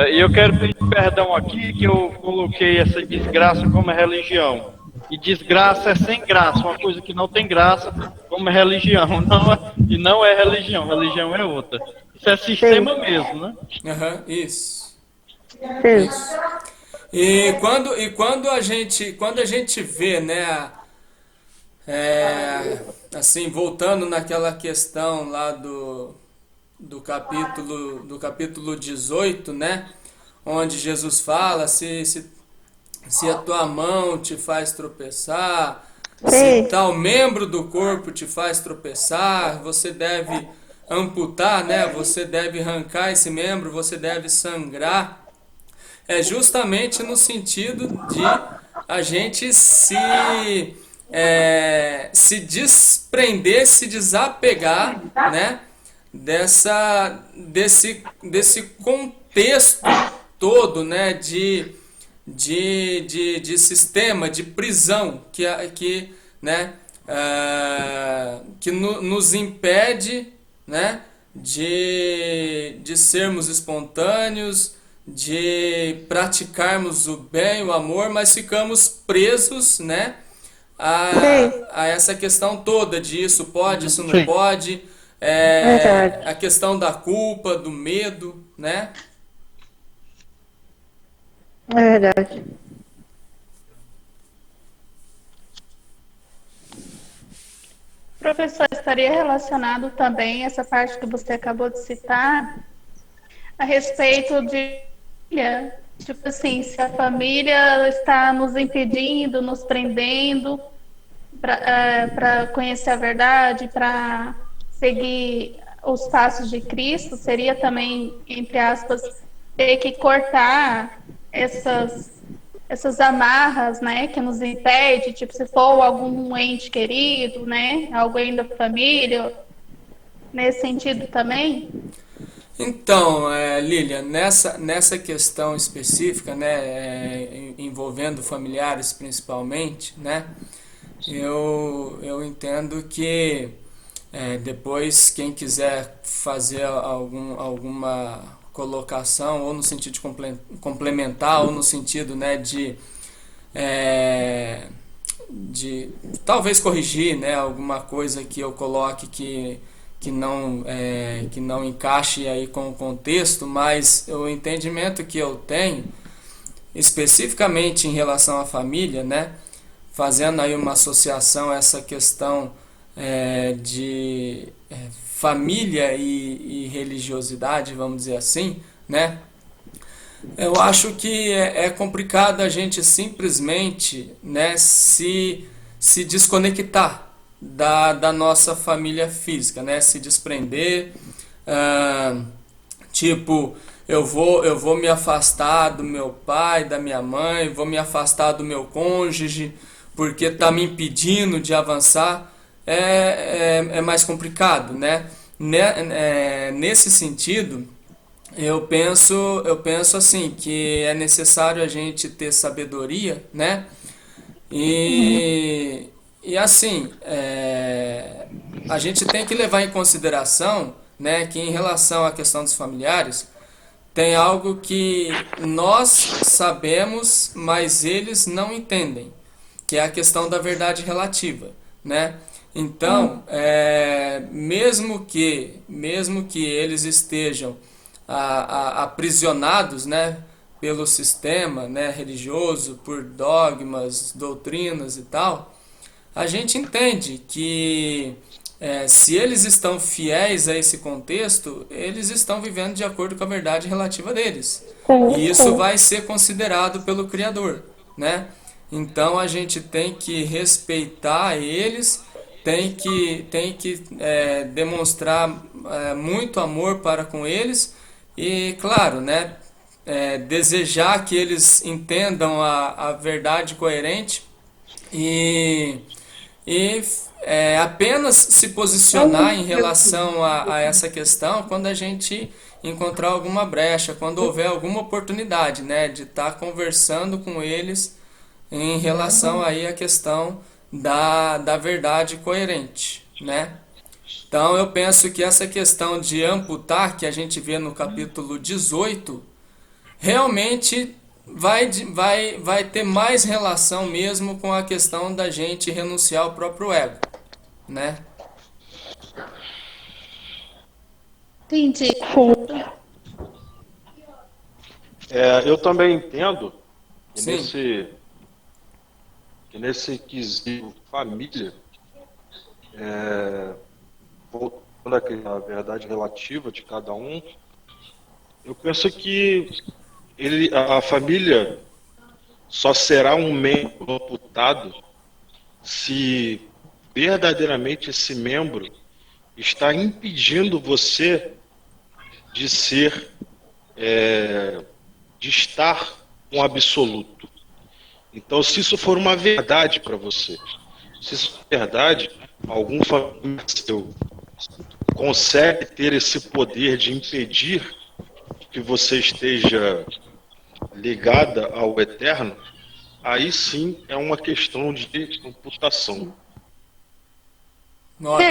E eu quero pedir perdão aqui que eu coloquei essa desgraça como religião. E desgraça é sem graça, uma coisa que não tem graça como religião. E não é religião, religião é outra. Isso é sistema mesmo, né? Isso. Isso. E quando a gente vê, né, assim, voltando naquela questão lá do capítulo 18, né, onde Jesus fala, se a tua mão te faz tropeçar, se tal membro do corpo te faz tropeçar, você deve amputar, né, você deve arrancar esse membro, você deve sangrar. É justamente no sentido de a gente se desprender, se desapegar, né, desse contexto todo, né, de sistema, de prisão que nos impede, né, de sermos espontâneos, de praticarmos o bem, o amor, mas ficamos presos, né, a essa questão toda de isso pode, isso não pode, a questão da culpa, do medo, né? É verdade. Professor, estaria relacionado também essa parte que você acabou de citar a respeito de, tipo assim, se a família está nos impedindo, nos prendendo para conhecer a verdade, para seguir os passos de Cristo, seria também, entre aspas, ter que cortar essas amarras, né, que nos impede, tipo, se for algum ente querido, né, alguém da família, nesse sentido também? Então, Lilian, nessa questão específica, né, envolvendo familiares principalmente, né, eu entendo que depois quem quiser fazer alguma colocação, ou no sentido de complementar, ou no sentido, né, de talvez corrigir, né, alguma coisa que eu coloque que não encaixe aí com o contexto, mas o entendimento que eu tenho, especificamente em relação à família, né, fazendo aí uma associação a essa questão de família e religiosidade, vamos dizer assim, né, eu acho que é complicado a gente simplesmente, né, se desconectar da nossa família física, né? Se desprender, tipo, eu vou me afastar do meu pai, da minha mãe, vou me afastar do meu cônjuge, porque está me impedindo de avançar, é mais complicado, né? nesse sentido, eu penso assim, que é necessário a gente ter sabedoria, né? E assim, a gente tem que levar em consideração, né, que em relação à questão dos familiares, tem algo que nós sabemos, mas eles não entendem, que é a questão da verdade relativa, né? Então, mesmo que eles estejam aprisionados, né, pelo sistema, né, religioso, por dogmas, doutrinas e tal, a gente entende que se eles estão fiéis a esse contexto, eles estão vivendo de acordo com a verdade relativa deles. E isso vai ser considerado pelo Criador, né? Então a gente tem que respeitar eles, tem que demonstrar muito amor para com eles e, claro, né, desejar que eles entendam a verdade coerente e apenas se posicionar em relação a essa questão quando a gente encontrar alguma brecha, quando houver alguma oportunidade, né, de estar conversando com eles em relação aí à questão da verdade coerente, né? Então eu penso que essa questão de amputar, que a gente vê no capítulo 18, realmente vai ter mais relação mesmo com a questão da gente renunciar ao próprio ego, né? Entendi. Eu também entendo que Sim. nesse quesito família, voltando à verdade relativa de cada um, eu penso que a família só será um membro amputado se verdadeiramente esse membro está impedindo você de ser, de estar com o absoluto. Então, se isso for uma verdade para você, se isso for verdade, algum familiar seu consegue ter esse poder de impedir que você esteja ligada ao eterno, aí sim é uma questão de computação.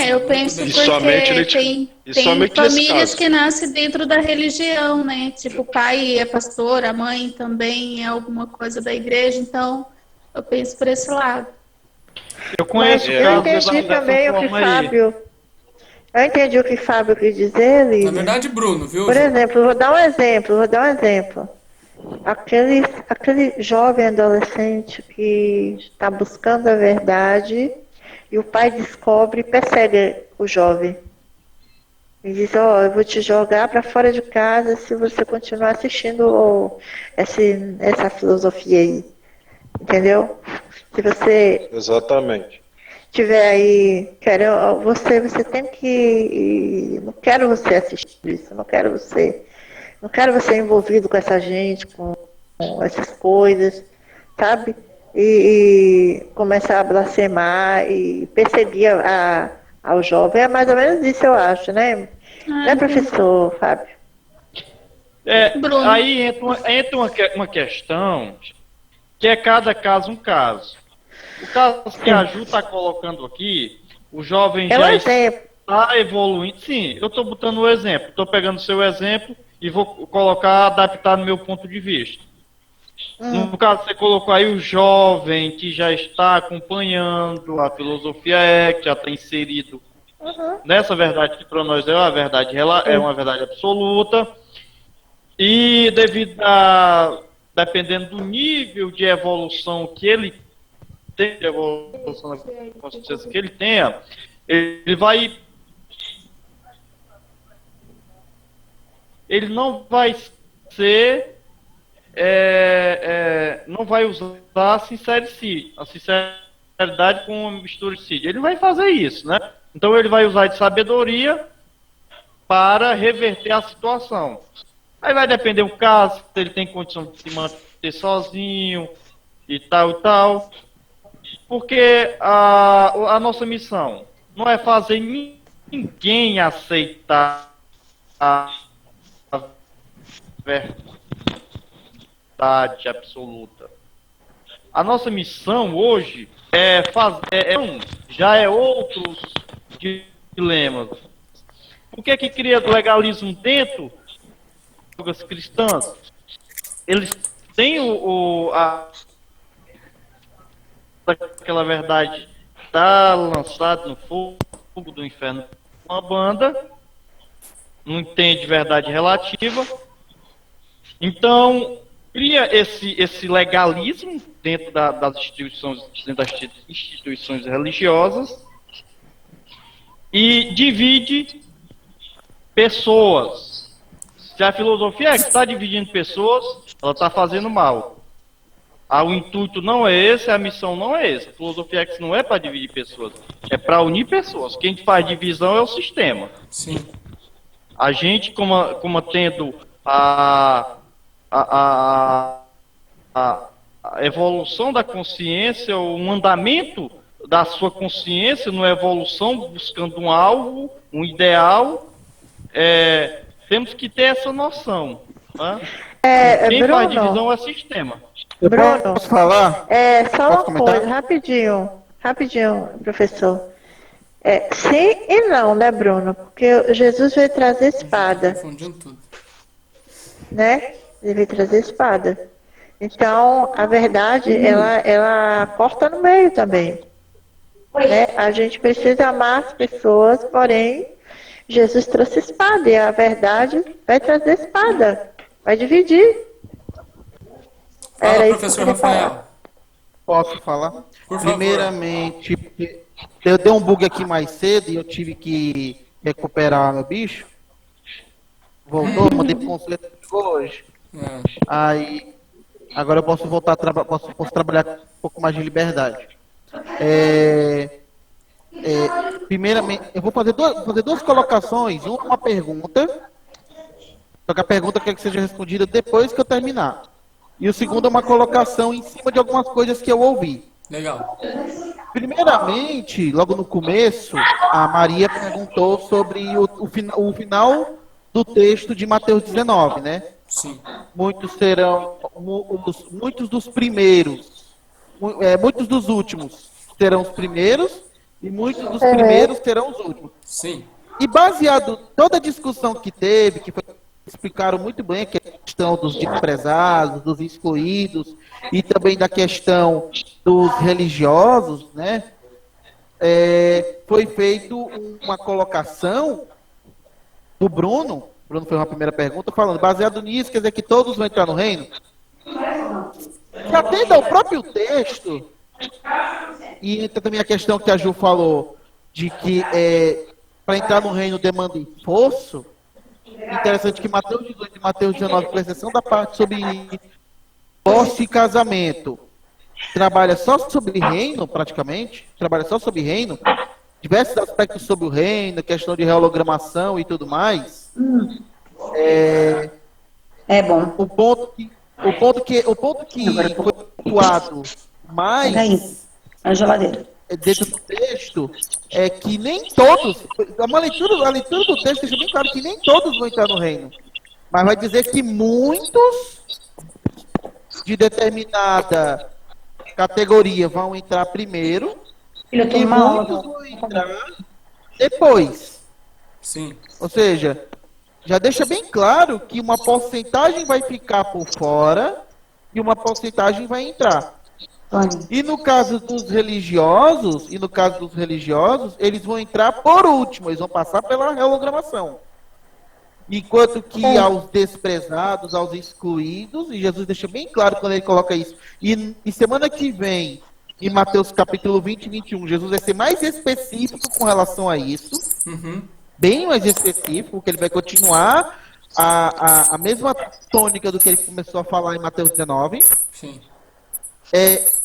Eu penso porque tem famílias que nascem dentro da religião, né? Tipo, o pai é pastor, a mãe também é alguma coisa da igreja, então eu penso por esse lado. Mas eu entendi também o que Fábio... Eu entendi o que Fábio quis dizer, Lívia. Na verdade, Bruno, viu? Por exemplo, vou dar um exemplo. Aquele jovem adolescente que está buscando a verdade e o pai descobre e persegue o jovem. E diz, eu vou te jogar para fora de casa se você continuar assistindo essa filosofia aí. Entendeu? Se você... Exatamente. Tiver aí, você tem que... Não quero você assistir isso, não quero você envolvido com essa gente, com essas coisas, sabe? E começar a blasfemar e perseguir ao jovem. É mais ou menos isso, eu acho, né? Né, professor Fábio? Aí entra uma questão que é cada caso um caso. O caso que a Ju está colocando aqui, o jovem já está evoluindo. Sim, eu estou botando o exemplo. Estou pegando o seu exemplo e vou colocar, adaptar no meu ponto de vista. No caso, você colocou aí o jovem que já está acompanhando a filosofia que já está inserido nessa verdade que para nós é uma verdade, é uma verdade absoluta. E dependendo do nível de evolução que ele tem, de evolução da consciência que ele tenha, ele não vai ser, não vai usar a sinceridade com o historicídio. Ele vai fazer isso, né? Então ele vai usar de sabedoria para reverter a situação. Aí vai depender do caso, se ele tem condição de se manter sozinho e tal e tal. Porque a nossa missão não é fazer ninguém aceitar a verdade absoluta. A nossa missão hoje já é outros dilemas. Por que cria legalismo dentro das cristãs? Eles têm aquela verdade está lançada no fogo do inferno. Uma banda não entende verdade relativa, então cria esse legalismo dentro das instituições religiosas e divide pessoas. Se a filosofia é que está dividindo pessoas, ela está fazendo mal. O intuito não é esse, a missão não é essa. A filosofia X não é para dividir pessoas, é para unir pessoas. Quem faz divisão é o sistema. Sim. A gente, como tendo a evolução da consciência, o andamento da sua consciência numa evolução, buscando um alvo, um ideal, temos que ter essa noção. Né? Quem Bruno, faz divisão é o sistema. Bruno, posso falar? Só Posso uma comentar? coisa, rapidinho, professor. Sim e não, né, Bruno? Porque Jesus veio trazer espada. Confundindo tudo. Né? Ele veio trazer espada. Então, a verdade, ela corta no meio também. Né? A gente precisa amar as pessoas, porém, Jesus trouxe espada. E a verdade vai trazer espada. Vai dividir. Fala, Era professor isso que eu queria Rafael. falar. Posso falar? Por favor. Primeiramente, eu dei um bug aqui mais cedo e eu tive que recuperar meu bicho. Voltou, mandei pro conselho hoje. Aí, agora eu posso voltar a posso trabalhar com um pouco mais de liberdade. Primeiramente, eu vou fazer duas colocações, uma pergunta. Só que a pergunta quer que seja respondida depois que eu terminar. E o segundo é uma colocação em cima de algumas coisas que eu ouvi. Legal. Primeiramente, logo no começo, a Maria perguntou sobre o final do texto de Mateus 19, né? Sim. Muitos serão, muitos dos primeiros, muitos dos últimos serão os primeiros e muitos dos primeiros serão os últimos. Sim. E baseado toda a discussão que teve, que explicaram muito bem a questão dos desprezados, dos excluídos e também da questão dos religiosos, né? Foi feito uma colocação do Bruno. O Bruno fez uma primeira pergunta falando, baseado nisso, quer dizer que todos vão entrar no reino? Se atenda ao próprio texto, e entra também a questão que a Ju falou, de que para entrar no reino demanda esforço. Interessante que Mateus 18 e Mateus 19, com exceção da parte sobre divórcio e casamento, trabalha só sobre reino, praticamente, trabalha só sobre reino, diversos aspectos sobre o reino, questão de rehologramação e tudo mais. Bom. O ponto que foi pontuado mais a geladeira dentro do texto é que nem todos, a leitura do texto deixa bem claro que nem todos vão entrar no reino, mas vai dizer que muitos de determinada categoria vão entrar primeiro e muitos vão entrar depois. Sim. Ou seja, já deixa bem claro que uma porcentagem vai ficar por fora e uma porcentagem vai entrar. E no caso dos religiosos, eles vão entrar por último, eles vão passar pela rehologramação. Enquanto que aos desprezados, aos excluídos, e Jesus deixa bem claro quando ele coloca isso. E semana que vem, em Mateus capítulo 20 e 21, Jesus vai ser mais específico com relação a isso. Bem mais específico, porque ele vai continuar a mesma tônica do que ele começou a falar em Mateus 19. Sim.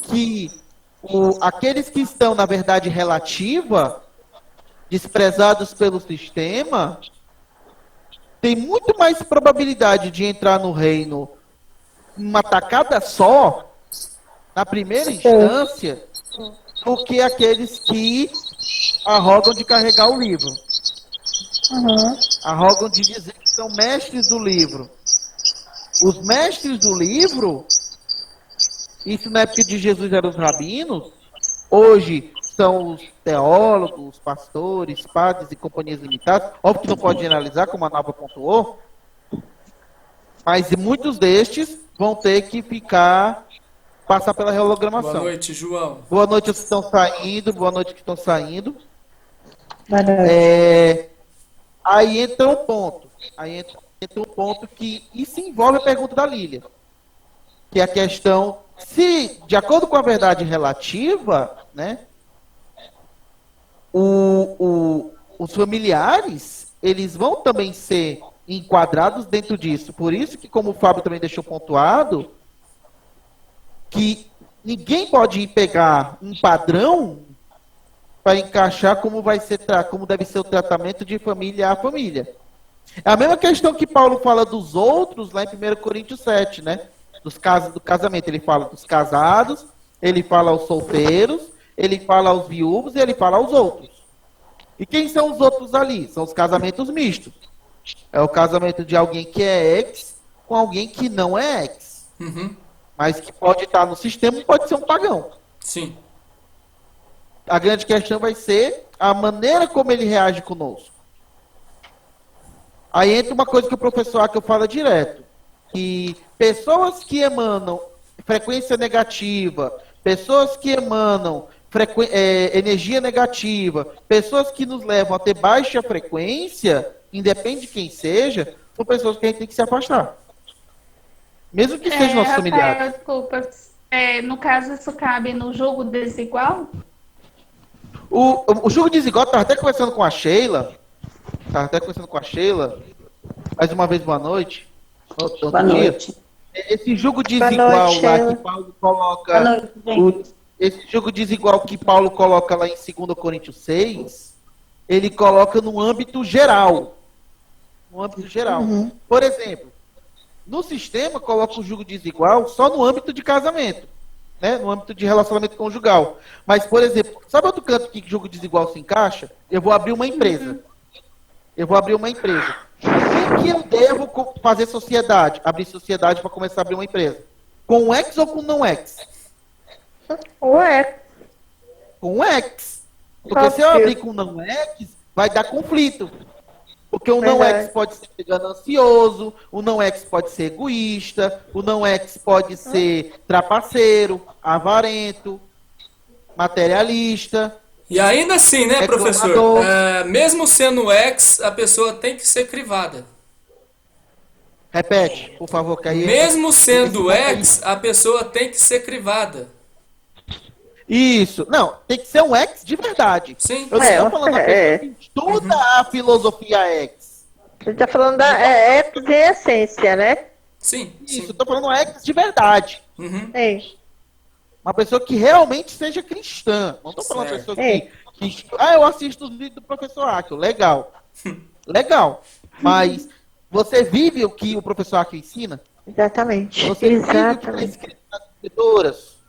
Que aqueles que estão na verdade relativa, desprezados pelo sistema, tem muito mais probabilidade de entrar no reino uma tacada só, na primeira instância, do que aqueles que arrogam de carregar o livro. Arrogam de dizer que são mestres do livro. Os mestres do livro, isso na época de Jesus eram os rabinos, hoje são os teólogos, pastores, padres e companhias limitadas. Óbvio que não pode generalizar, como a Nava pontuou, mas muitos destes vão ter que passar pela hologramação. Boa noite, João. Boa noite os que estão saindo, boa noite que estão saindo. Boa noite. Aí entra um ponto. Que isso envolve a pergunta da Lília. Que é a questão, se, de acordo com a verdade relativa, né, os familiares, eles vão também ser enquadrados dentro disso. Por isso que, como o Fábio também deixou pontuado, que ninguém pode pegar um padrão para encaixar como deve ser o tratamento de família a família. É a mesma questão que Paulo fala dos outros lá em 1 Coríntios 7, né? Do casamento. Ele fala dos casados, ele fala aos solteiros, ele fala aos viúvos e ele fala aos outros. E quem são os outros ali? São os casamentos mistos. É o casamento de alguém que é ex com alguém que não é ex. Mas que pode estar no sistema e pode ser um pagão. Sim. A grande questão vai ser a maneira como ele reage conosco. Aí entra uma coisa que o professor Akio fala direto, que pessoas que emanam frequência negativa, pessoas que emanam energia negativa, pessoas que nos levam a ter baixa frequência, independe de quem seja, são pessoas que a gente tem que se afastar. Mesmo que sejam nossos familiares. Desculpa, no caso isso cabe no jogo desigual? O jogo desigual, estava até conversando com a Sheila. Mais uma vez, boa noite. Boa noite. Esse jogo desigual lá que Paulo coloca. Esse jogo desigual que Paulo coloca lá em 2 Coríntios 6, ele coloca no âmbito geral. Por exemplo, no sistema coloca o jogo desigual só no âmbito de casamento. Né, no âmbito de relacionamento conjugal. Mas, por exemplo, sabe outro canto que jogo desigual se encaixa? Eu vou abrir uma empresa. Com que eu devo fazer sociedade? Abrir sociedade para começar a abrir uma empresa. Com um ex ou com não ex? Com um ex. Porque se eu abrir com não ex, vai dar conflito. Porque o não ex pode ser ganancioso, o não ex pode ser egoísta, o não ex pode ser trapaceiro, avarento, materialista. E ainda assim, né, professor? Mesmo sendo ex, a pessoa tem que ser crivada. Repete, por favor, que aí... Mesmo sendo ex, a pessoa tem que ser crivada. Isso. Não, tem que ser um ex de verdade. Sim. Eu não estou falando da pessoa que estuda a filosofia ex. Você está falando da ex em essência, né? Sim. Isso, estou falando ex de verdade. Uma pessoa que realmente seja cristã. Não estou falando uma pessoa que eu assisto os vídeos do professor Akio. Legal. Legal. Mas você vive o que o professor Akio ensina? Exatamente. Você vive o que está escrito nas escrituras?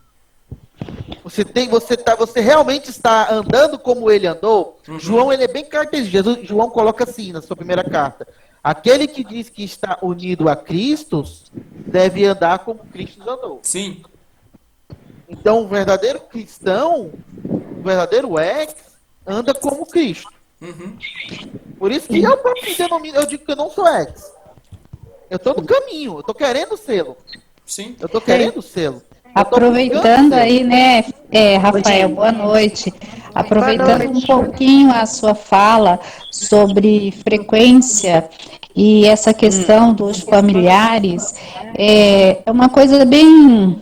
Você realmente está andando como ele andou? João, ele é bem característico. João coloca assim na sua primeira carta: aquele que diz que está unido a Cristo deve andar como Cristo andou. Sim. Então, o verdadeiro cristão, o verdadeiro ex, anda como Cristo. Por isso que eu digo que eu não sou ex. Eu estou no caminho, eu estou querendo sê-lo. Sim. Eu estou querendo sê-lo. Aproveitando aí, né, Rafael, boa noite. Aproveitando um pouquinho a sua fala sobre frequência e essa questão dos familiares, é uma coisa bem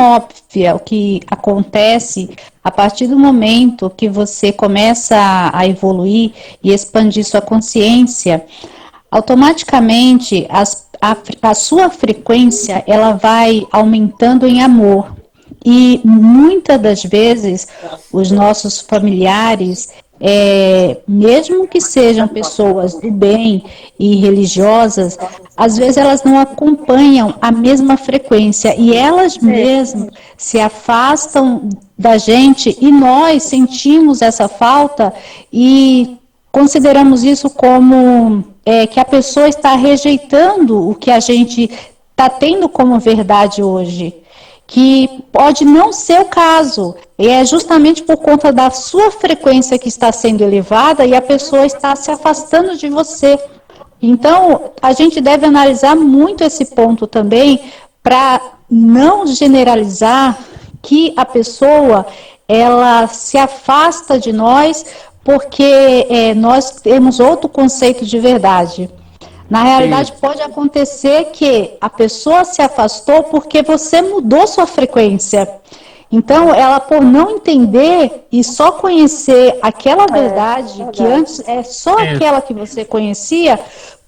óbvia o que acontece a partir do momento que você começa a evoluir e expandir sua consciência. Automaticamente a sua frequência ela vai aumentando em amor e muitas das vezes os nossos familiares, mesmo que sejam pessoas do bem e religiosas, às vezes elas não acompanham a mesma frequência e elas mesmas se afastam da gente e nós sentimos essa falta e consideramos isso como que a pessoa está rejeitando o que a gente está tendo como verdade hoje, que pode não ser o caso, e é justamente por conta da sua frequência que está sendo elevada e a pessoa está se afastando de você. Então, a gente deve analisar muito esse ponto também, para não generalizar que a pessoa ela se afasta de nós porque nós temos outro conceito de verdade. Na realidade, pode acontecer que a pessoa se afastou porque você mudou sua frequência. Então, ela, por não entender e só conhecer aquela verdade, que antes é só aquela que você conhecia,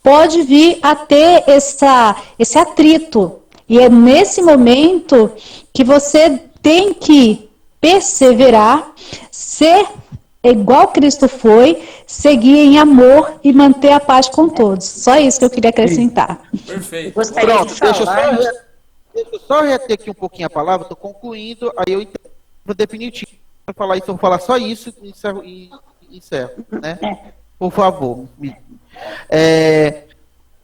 pode vir a ter esse atrito. E é nesse momento que você tem que perseverar, ser igual Cristo foi, seguir em amor e manter a paz com todos. Só isso que eu queria acrescentar. Perfeito. Pronto, deixa eu só reter aqui um pouquinho a palavra, estou concluindo, aí eu vou definitivo para falar isso, eu vou falar só isso e encerro, né? Por favor.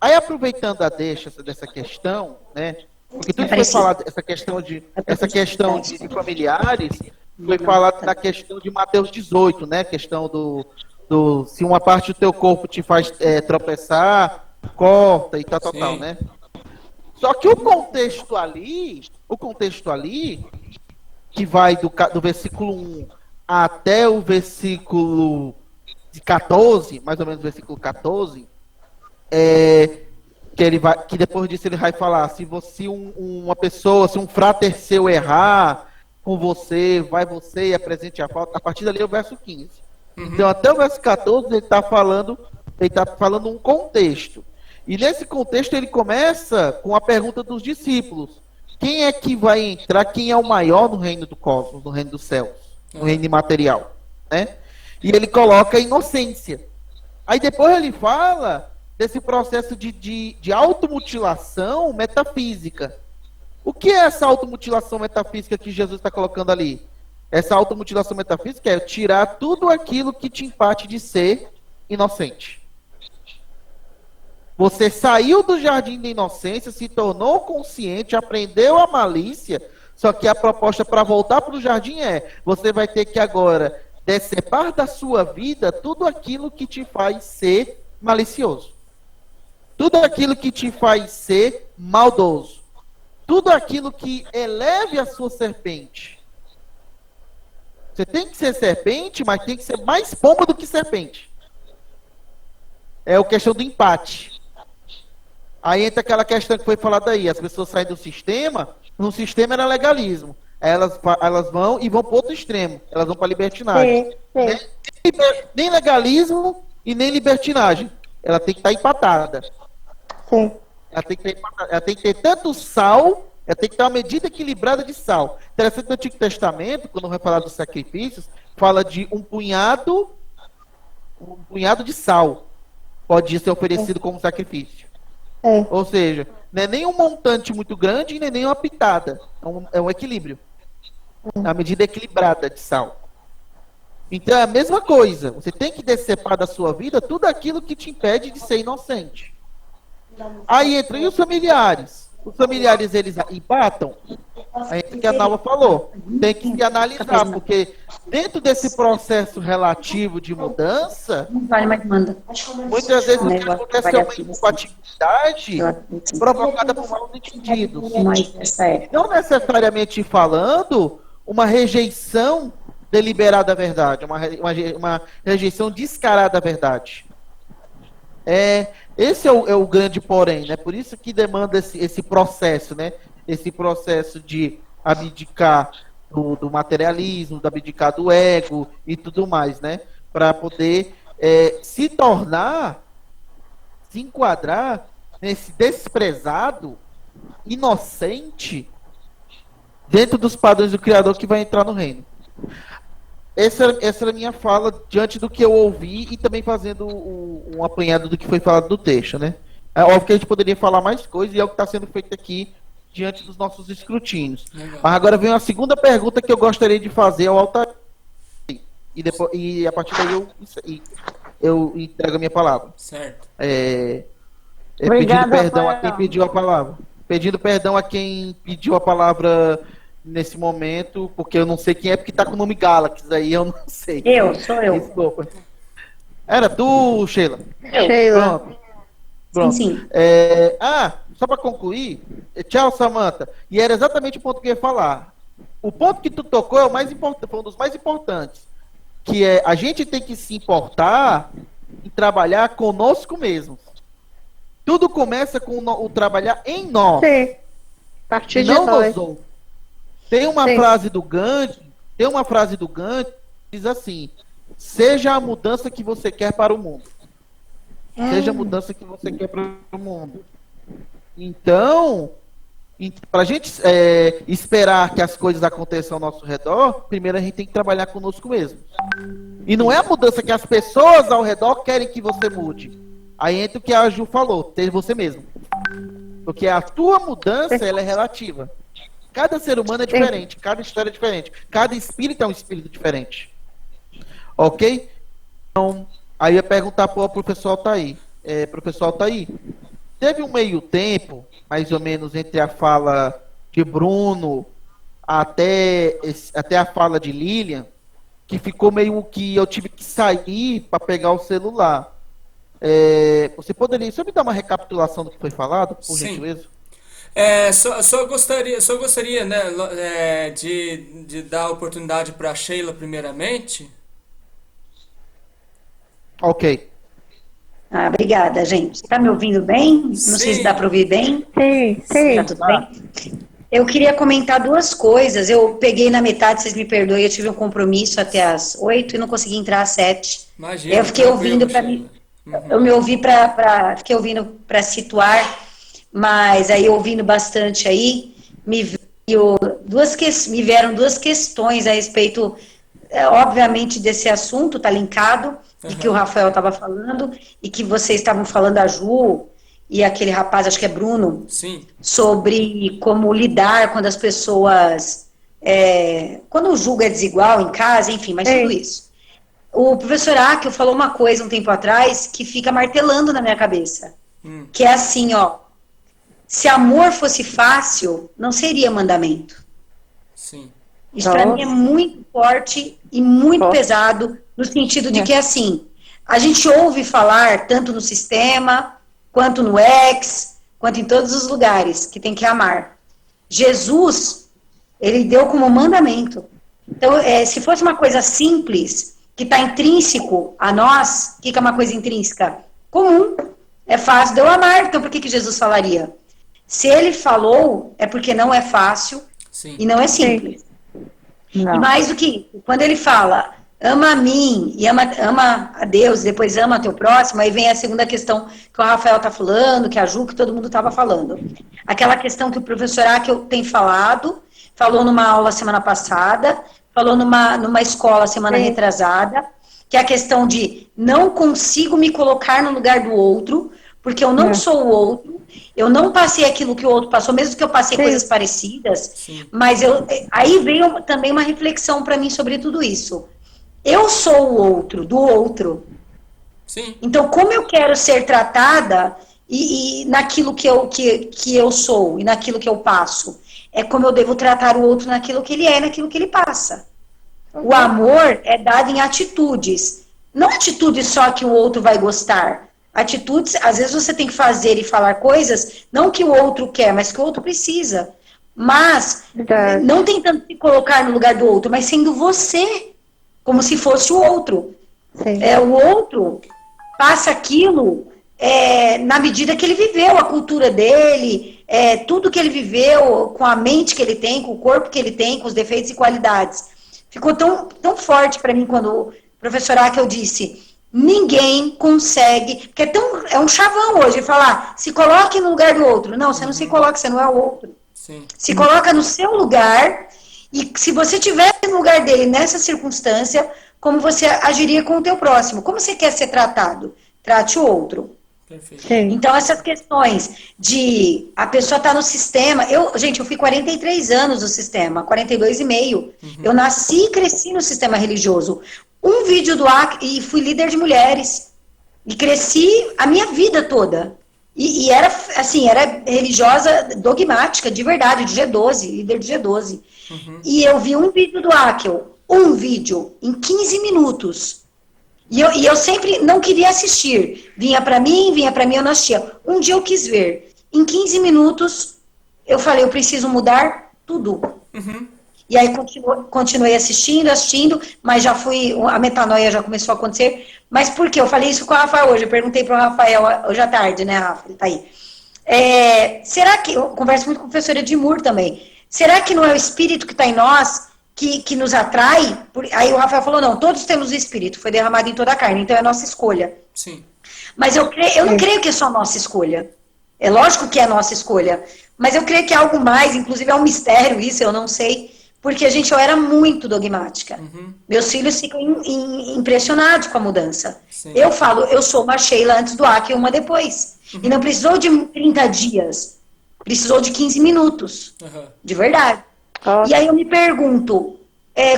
Aí aproveitando a deixa dessa questão, né? Porque tudo foi falado, essa questão de familiares, foi falado da questão de Mateus 18, né? Questão do se uma parte do teu corpo te faz tropeçar, corta e tal, né? Só que o contexto ali, que vai do versículo 1 até o versículo 14, mais ou menos o versículo 14, que depois disso ele vai falar, se uma pessoa, se um frater seu errar com você, vai você e apresente a falta, a partir dali é o verso 15. Então até o verso 14 ele está falando um contexto. E nesse contexto ele começa com a pergunta dos discípulos. Quem é que vai entrar, quem é o maior no reino do cosmos, no reino dos céus, no reino imaterial, né? E ele coloca a inocência. Aí depois ele fala desse processo de automutilação metafísica. O que é essa automutilação metafísica que Jesus está colocando ali? Essa automutilação metafísica é tirar tudo aquilo que te impede de ser inocente. Você saiu do jardim da inocência, se tornou consciente, aprendeu a malícia, só que a proposta para voltar para o jardim você vai ter que agora decepar da sua vida tudo aquilo que te faz ser malicioso. Tudo aquilo que te faz ser maldoso. Tudo aquilo que eleve a sua serpente. Você tem que ser serpente, mas tem que ser mais pomba do que serpente. É a questão do empate. Aí entra aquela questão que foi falada aí. As pessoas saem do sistema. No sistema era legalismo. Elas vão e vão para outro extremo. Elas vão para a libertinagem. Nem legalismo e nem libertinagem. Ela tem que estar empatada. Ela tem que ter tanto sal, ela tem que ter uma medida equilibrada de sal. Interessante, no Antigo Testamento, quando vai falar dos sacrifícios, fala de um punhado de sal pode ser oferecido como sacrifício. Ou seja, não é nem um montante muito grande, nem uma pitada. É um equilíbrio. É uma medida equilibrada de sal. Então é a mesma coisa. Você tem que decepar da sua vida tudo aquilo que te impede de ser inocente. Aí entra os familiares. Os familiares, eles empatam. Aí que a Nalva falou. Tem que se analisar, porque dentro desse processo relativo de mudança, muitas vezes o que acontece é uma incompatibilidade provocada por mal entendidos. Não necessariamente falando uma rejeição deliberada da verdade, uma rejeição descarada da verdade. Esse é o grande porém, né? Por isso que demanda esse processo, né? Esse processo de abdicar do materialismo, de abdicar do ego e tudo mais, né? Para poder se enquadrar nesse desprezado, inocente, dentro dos padrões do Criador que vai entrar no reino. Essa era a minha fala diante do que eu ouvi e também fazendo um apanhado do que foi falado do texto, né? É óbvio que a gente poderia falar mais coisas e é o que está sendo feito aqui diante dos nossos escrutínios. Legal. Mas agora vem uma segunda pergunta que eu gostaria de fazer ao Altair. E a partir daí eu entrego a minha palavra. Certo. Pedindo Obrigada, perdão a Rafael. quem pediu a palavra. Pedindo perdão a quem pediu a palavra nesse momento, porque eu não sei quem é, porque tá com o nome Galaxy, aí eu não sei. Sou eu. Desculpa. Era tu, Sheila? Sheila. Pronto. Sim, sim. Só para concluir, tchau, Samantha. E era exatamente o ponto que eu ia falar. O ponto que tu tocou é o mais importante, foi um dos mais importantes, que é a gente tem que se importar em trabalhar conosco mesmo. Tudo começa com o trabalhar em nós. Sim. A partir de Não nós. nos outros. Tem uma Sim. frase do Gandhi, que diz assim: seja a mudança que você quer para o mundo. Seja a mudança que você quer para o mundo. Então, para a gente esperar que as coisas aconteçam ao nosso redor, primeiro a gente tem que trabalhar conosco mesmo. E não é a mudança que as pessoas ao redor querem que você mude. Aí entra o que a Ju falou, ter você mesmo. Porque a tua mudança, ela é relativa. Cada ser humano é diferente, cada história é diferente, cada espírito é um espírito diferente. Ok? Então, aí eu ia perguntar para o professor Altair. Professor Altair, teve um meio tempo, mais ou menos, entre a fala de Bruno até a fala de Lilian, que ficou meio que eu tive que sair para pegar o celular. Você poderia só me dar uma recapitulação do que foi falado, por gentileza? Só gostaria, né, de dar a oportunidade para a Sheila primeiramente. Ok. Obrigada, gente. Tá me ouvindo bem? Não sei se dá para ouvir bem. Sim. Tá tudo bem? Eu queria comentar duas coisas. Eu peguei na metade, vocês me perdoem, eu tive um compromisso até às 8 e não consegui entrar às 7. Imagina, Eu fiquei ouvindo para mim. Eu me ouvi fiquei ouvindo para situar, mas aí ouvindo bastante aí, me vieram duas questões a respeito, obviamente, desse assunto, tá linkado, de que o Rafael estava falando, e que vocês estavam falando, a Ju e aquele rapaz, acho que é Bruno, Sim. sobre como lidar quando as pessoas, quando o julgo é desigual em casa, enfim, mas tudo isso. O professor Akio falou uma coisa um tempo atrás que fica martelando na minha cabeça, que é assim, ó, se amor fosse fácil, não seria mandamento. Sim. Isso para mim é muito forte e muito pesado, no sentido de que, assim, a gente ouve falar, tanto no sistema, quanto no ex, quanto em todos os lugares, que tem que amar. Jesus, ele deu como mandamento. Então, se fosse uma coisa simples, que está intrínseco a nós, o que é uma coisa intrínseca? Comum. É fácil de eu amar, então por que Jesus falaria? Se ele falou, é porque não é fácil. Sim. E não é simples. Não. E mais do que, quando ele fala, ama a mim e ama a Deus, depois ama teu próximo, aí vem a segunda questão que o Rafael está falando, que a Ju, que todo mundo estava falando. Aquela questão que o professor Akio tem falado, falou numa aula semana passada, falou numa escola semana retrasada, que é a questão de não consigo me colocar no lugar do outro, porque eu não sou o outro, eu não passei aquilo que o outro passou, mesmo que eu passei coisas parecidas, mas aí veio também uma reflexão para mim sobre tudo isso. Eu sou o outro, do outro. Sim. Então, como eu quero ser tratada e naquilo que eu sou e naquilo que eu passo? É como eu devo tratar o outro naquilo que ele é, naquilo que ele passa. O amor é dado em atitudes. Não atitudes só que o outro vai gostar. Atitudes, às vezes você tem que fazer e falar coisas, não que o outro quer, mas que o outro precisa. Mas, não tentando se colocar no lugar do outro, mas sendo você, como se fosse o outro. O outro passa aquilo na medida que ele viveu, a cultura dele, tudo que ele viveu, com a mente que ele tem, com o corpo que ele tem, com os defeitos e qualidades. Ficou tão forte para mim quando o professor Akio disse, ninguém consegue, porque é um chavão hoje, falar, se coloque no lugar do outro. Não, você não se coloca, você não é o outro. Sim. Se coloca no seu lugar, e se você estiver no lugar dele nessa circunstância, como você agiria com o teu próximo? Como você quer ser tratado? Trate o outro. Então, essas questões de a pessoa estar no sistema... Gente, eu fui 43 anos no sistema, 42,5. Eu nasci e cresci no sistema religioso. Um vídeo do Akio, e fui líder de mulheres. E cresci a minha vida toda. E era, assim, era religiosa dogmática, de verdade, de G12, líder de G12. E eu vi um vídeo do Akel, um vídeo, em 15 minutos. E eu sempre não queria assistir. Vinha pra mim, eu não assistia. Um dia eu quis ver. Em 15 minutos, eu falei, eu preciso mudar tudo. E aí continuei assistindo, mas já fui, a metanoia já começou a acontecer. Mas por quê? Eu falei isso com o Rafael hoje, eu perguntei para o Rafael hoje à tarde, né, Rafa? Ele tá aí. Será que, eu converso muito com a professora Edmur também, será que não é o espírito que está em nós que nos atrai? Aí o Rafael falou, não, todos temos o espírito, foi derramado em toda a carne, então é a nossa escolha. Sim. Mas eu não creio que é só a nossa escolha. É lógico que é a nossa escolha, mas eu creio que é algo mais, inclusive é um mistério isso, eu não sei. Porque, gente, eu era muito dogmática. Meus filhos ficam impressionados com a mudança. Sim. Eu falo, eu sou uma Sheila antes do Aki e uma depois. E não precisou de 30 dias. Precisou de 15 minutos. De verdade. E aí eu me pergunto,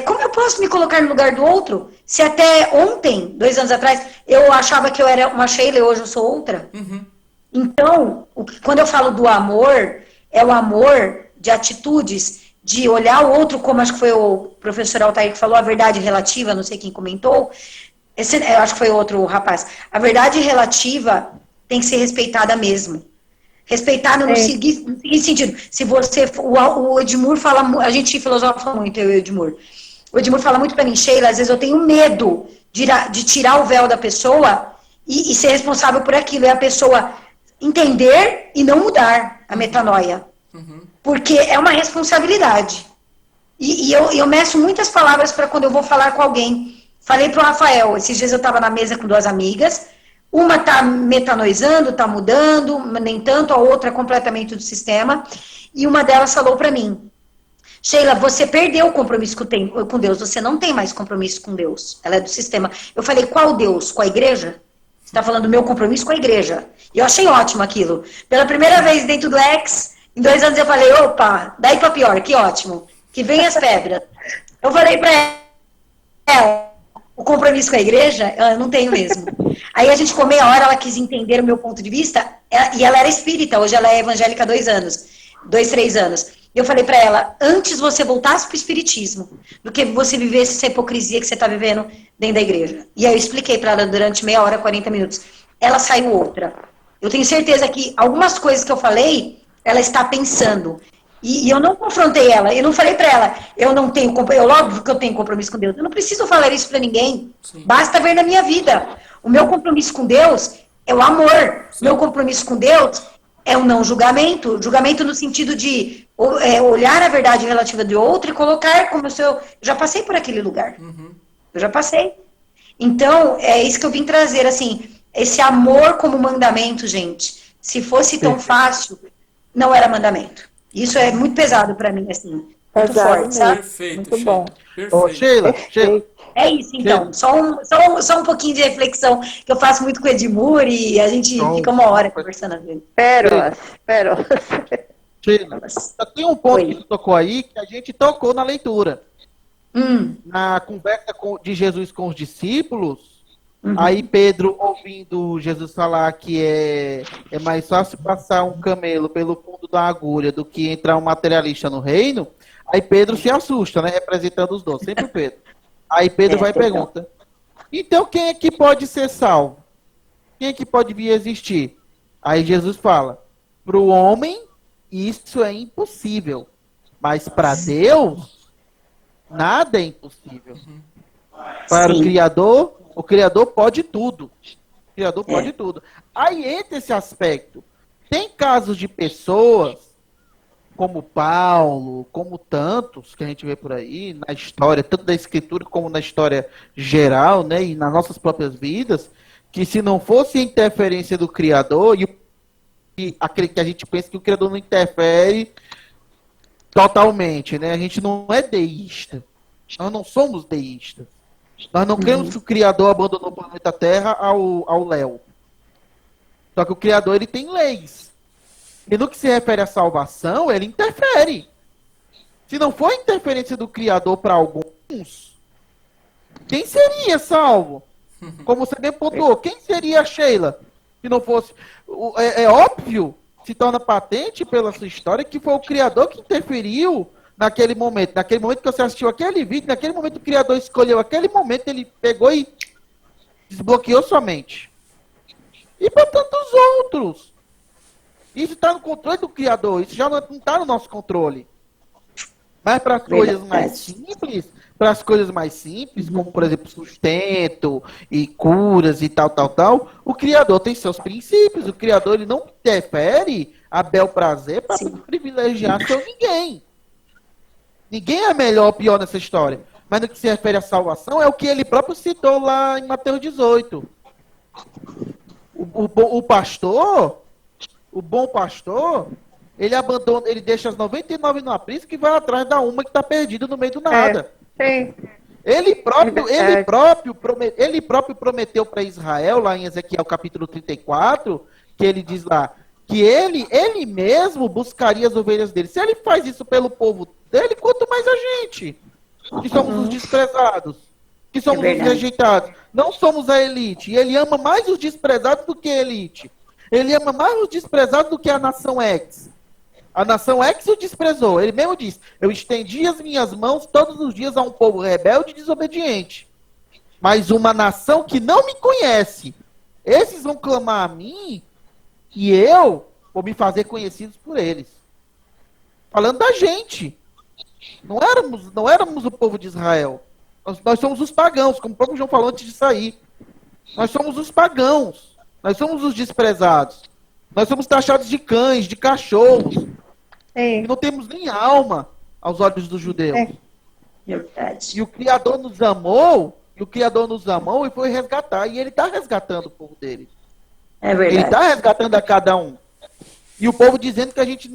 como eu posso me colocar no lugar do outro? Se até ontem, 2 anos atrás, eu achava que eu era uma Sheila e hoje eu sou outra. Então, quando eu falo do amor, é o amor de atitudes, de olhar o outro, como acho que foi o professor Altair que falou, a verdade relativa, não sei quem comentou, eu acho que foi outro rapaz. A verdade relativa tem que ser respeitada mesmo. Respeitada no seguinte sentido. Se você, o Edmur fala, a gente filosofa muito, eu e o Edmur. O Edmur fala muito pra mim, Sheila, às vezes eu tenho medo de tirar o véu da pessoa e ser responsável por aquilo. É a pessoa entender e não mudar a metanoia. Porque é uma responsabilidade. E eu meço muitas palavras para quando eu vou falar com alguém. Falei pro Rafael, esses dias eu estava na mesa com 2 amigas, uma tá metanoizando, tá mudando, nem tanto, a outra completamente do sistema, e uma delas falou para mim, Sheila, você perdeu o compromisso com Deus, você não tem mais compromisso com Deus, ela é do sistema. Eu falei, qual Deus? Com a igreja? Você está falando do meu compromisso com a igreja. E eu achei ótimo aquilo. Pela primeira vez dentro do Lex, em 2 anos eu falei, opa, daí pra pior, que ótimo. Que vem as pedras. Eu falei pra ela, o compromisso com a igreja, eu não tenho mesmo. Aí a gente ficou meia hora, ela quis entender o meu ponto de vista, e ela era espírita, hoje ela é evangélica há 2 anos, 2, 3 anos. Eu falei pra ela, antes você voltasse pro espiritismo, do que você vivesse essa hipocrisia que você tá vivendo dentro da igreja. E aí eu expliquei pra ela durante meia hora, 40 minutos. Ela saiu outra. Eu tenho certeza que algumas coisas que eu falei, ela está pensando. E eu não confrontei ela, eu não falei pra ela, eu não tenho compromisso, óbvio que eu tenho compromisso com Deus, eu não preciso falar isso pra ninguém. Sim. Basta ver na minha vida. O meu compromisso com Deus é o amor. Sim. Meu compromisso com Deus é o não julgamento. Julgamento no sentido de olhar a verdade relativa de outro e colocar como se eu já passei por aquele lugar. Eu já passei. Então, é isso que eu vim trazer, assim, esse amor como mandamento, gente. Se fosse tão fácil, não era mandamento. Isso é muito pesado pra mim, assim. Muito forte, sabe? Perfeito, muito Sheila. bom. Perfeito. Sheila. É isso, então. Só um pouquinho de reflexão que eu faço muito com o Edmur e a gente fica uma hora conversando. Pérolas. Sheila, tem um ponto que tu tocou aí que a gente tocou na leitura. Na conversa de Jesus com os discípulos, aí Pedro, ouvindo Jesus falar que é mais fácil passar um camelo pelo fundo da agulha do que entrar um materialista no reino, aí Pedro se assusta, né? Representando os 12, sempre o Pedro. Aí Pedro vai e pergunta, então quem é que pode ser salvo? Quem é que pode vir a existir? Aí Jesus fala, para o homem isso é impossível, mas para Deus nada é impossível. Para o Criador pode tudo. O Criador pode tudo. Aí entra esse aspecto. Tem casos de pessoas, como Paulo, como tantos que a gente vê por aí, na história, tanto da Escritura como na história geral, né, e nas nossas próprias vidas, que se não fosse a interferência do Criador, e aquele que a gente pensa que o Criador não interfere totalmente, né? A gente não é deísta. Nós não somos deístas. Nós não cremos que o Criador abandonou o planeta Terra ao Léo. Só que o Criador, ele tem leis. E no que se refere à salvação, ele interfere. Se não for a interferência do Criador para alguns, quem seria salvo? Como você bem pontuou, quem seria a Sheila? Se não fosse... É óbvio, se torna patente pela sua história, que foi o Criador que interferiu naquele momento. Naquele momento que você assistiu aquele vídeo, naquele momento que o Criador escolheu aquele momento, ele pegou e desbloqueou sua mente. E para tantos outros. Isso está no controle do Criador, isso já não está no nosso controle. Mas para as coisas mais simples, como por exemplo sustento e curas e tal, o Criador tem seus princípios. O Criador ele não interfere a bel prazer para privilegiar seu ninguém. Ninguém é melhor ou pior nessa história. Mas no que se refere à salvação, é o que ele próprio citou lá em Mateus 18. O bom pastor, ele abandona, ele deixa as 99 no aprisco que vai atrás da uma que está perdida no meio do nada. Sim. Ele próprio prometeu para Israel, lá em Ezequiel capítulo 34, que ele diz lá, que ele mesmo buscaria as ovelhas dele. Se ele faz isso pelo povo dele, quanto mais a gente, que somos os desprezados, que somos os rejeitados. Não somos a elite. E ele ama mais os desprezados do que a elite. Ele ama mais os desprezados do que a nação X. A nação X o desprezou. Ele mesmo diz, eu estendi as minhas mãos todos os dias a um povo rebelde e desobediente. Mas uma nação que não me conhece, esses vão clamar a mim e eu vou me fazer conhecidos por eles. Falando da gente. Não éramos o povo de Israel. Nós somos os pagãos, como o próprio João falou antes de sair. Nós somos os pagãos. Nós somos os desprezados. Nós somos taxados de cães, de cachorros. E não temos nem alma aos olhos dos judeus. E o Criador nos amou, e foi resgatar. E ele está resgatando o povo dele. É verdade. Ele está resgatando a cada um. E o povo dizendo que a gente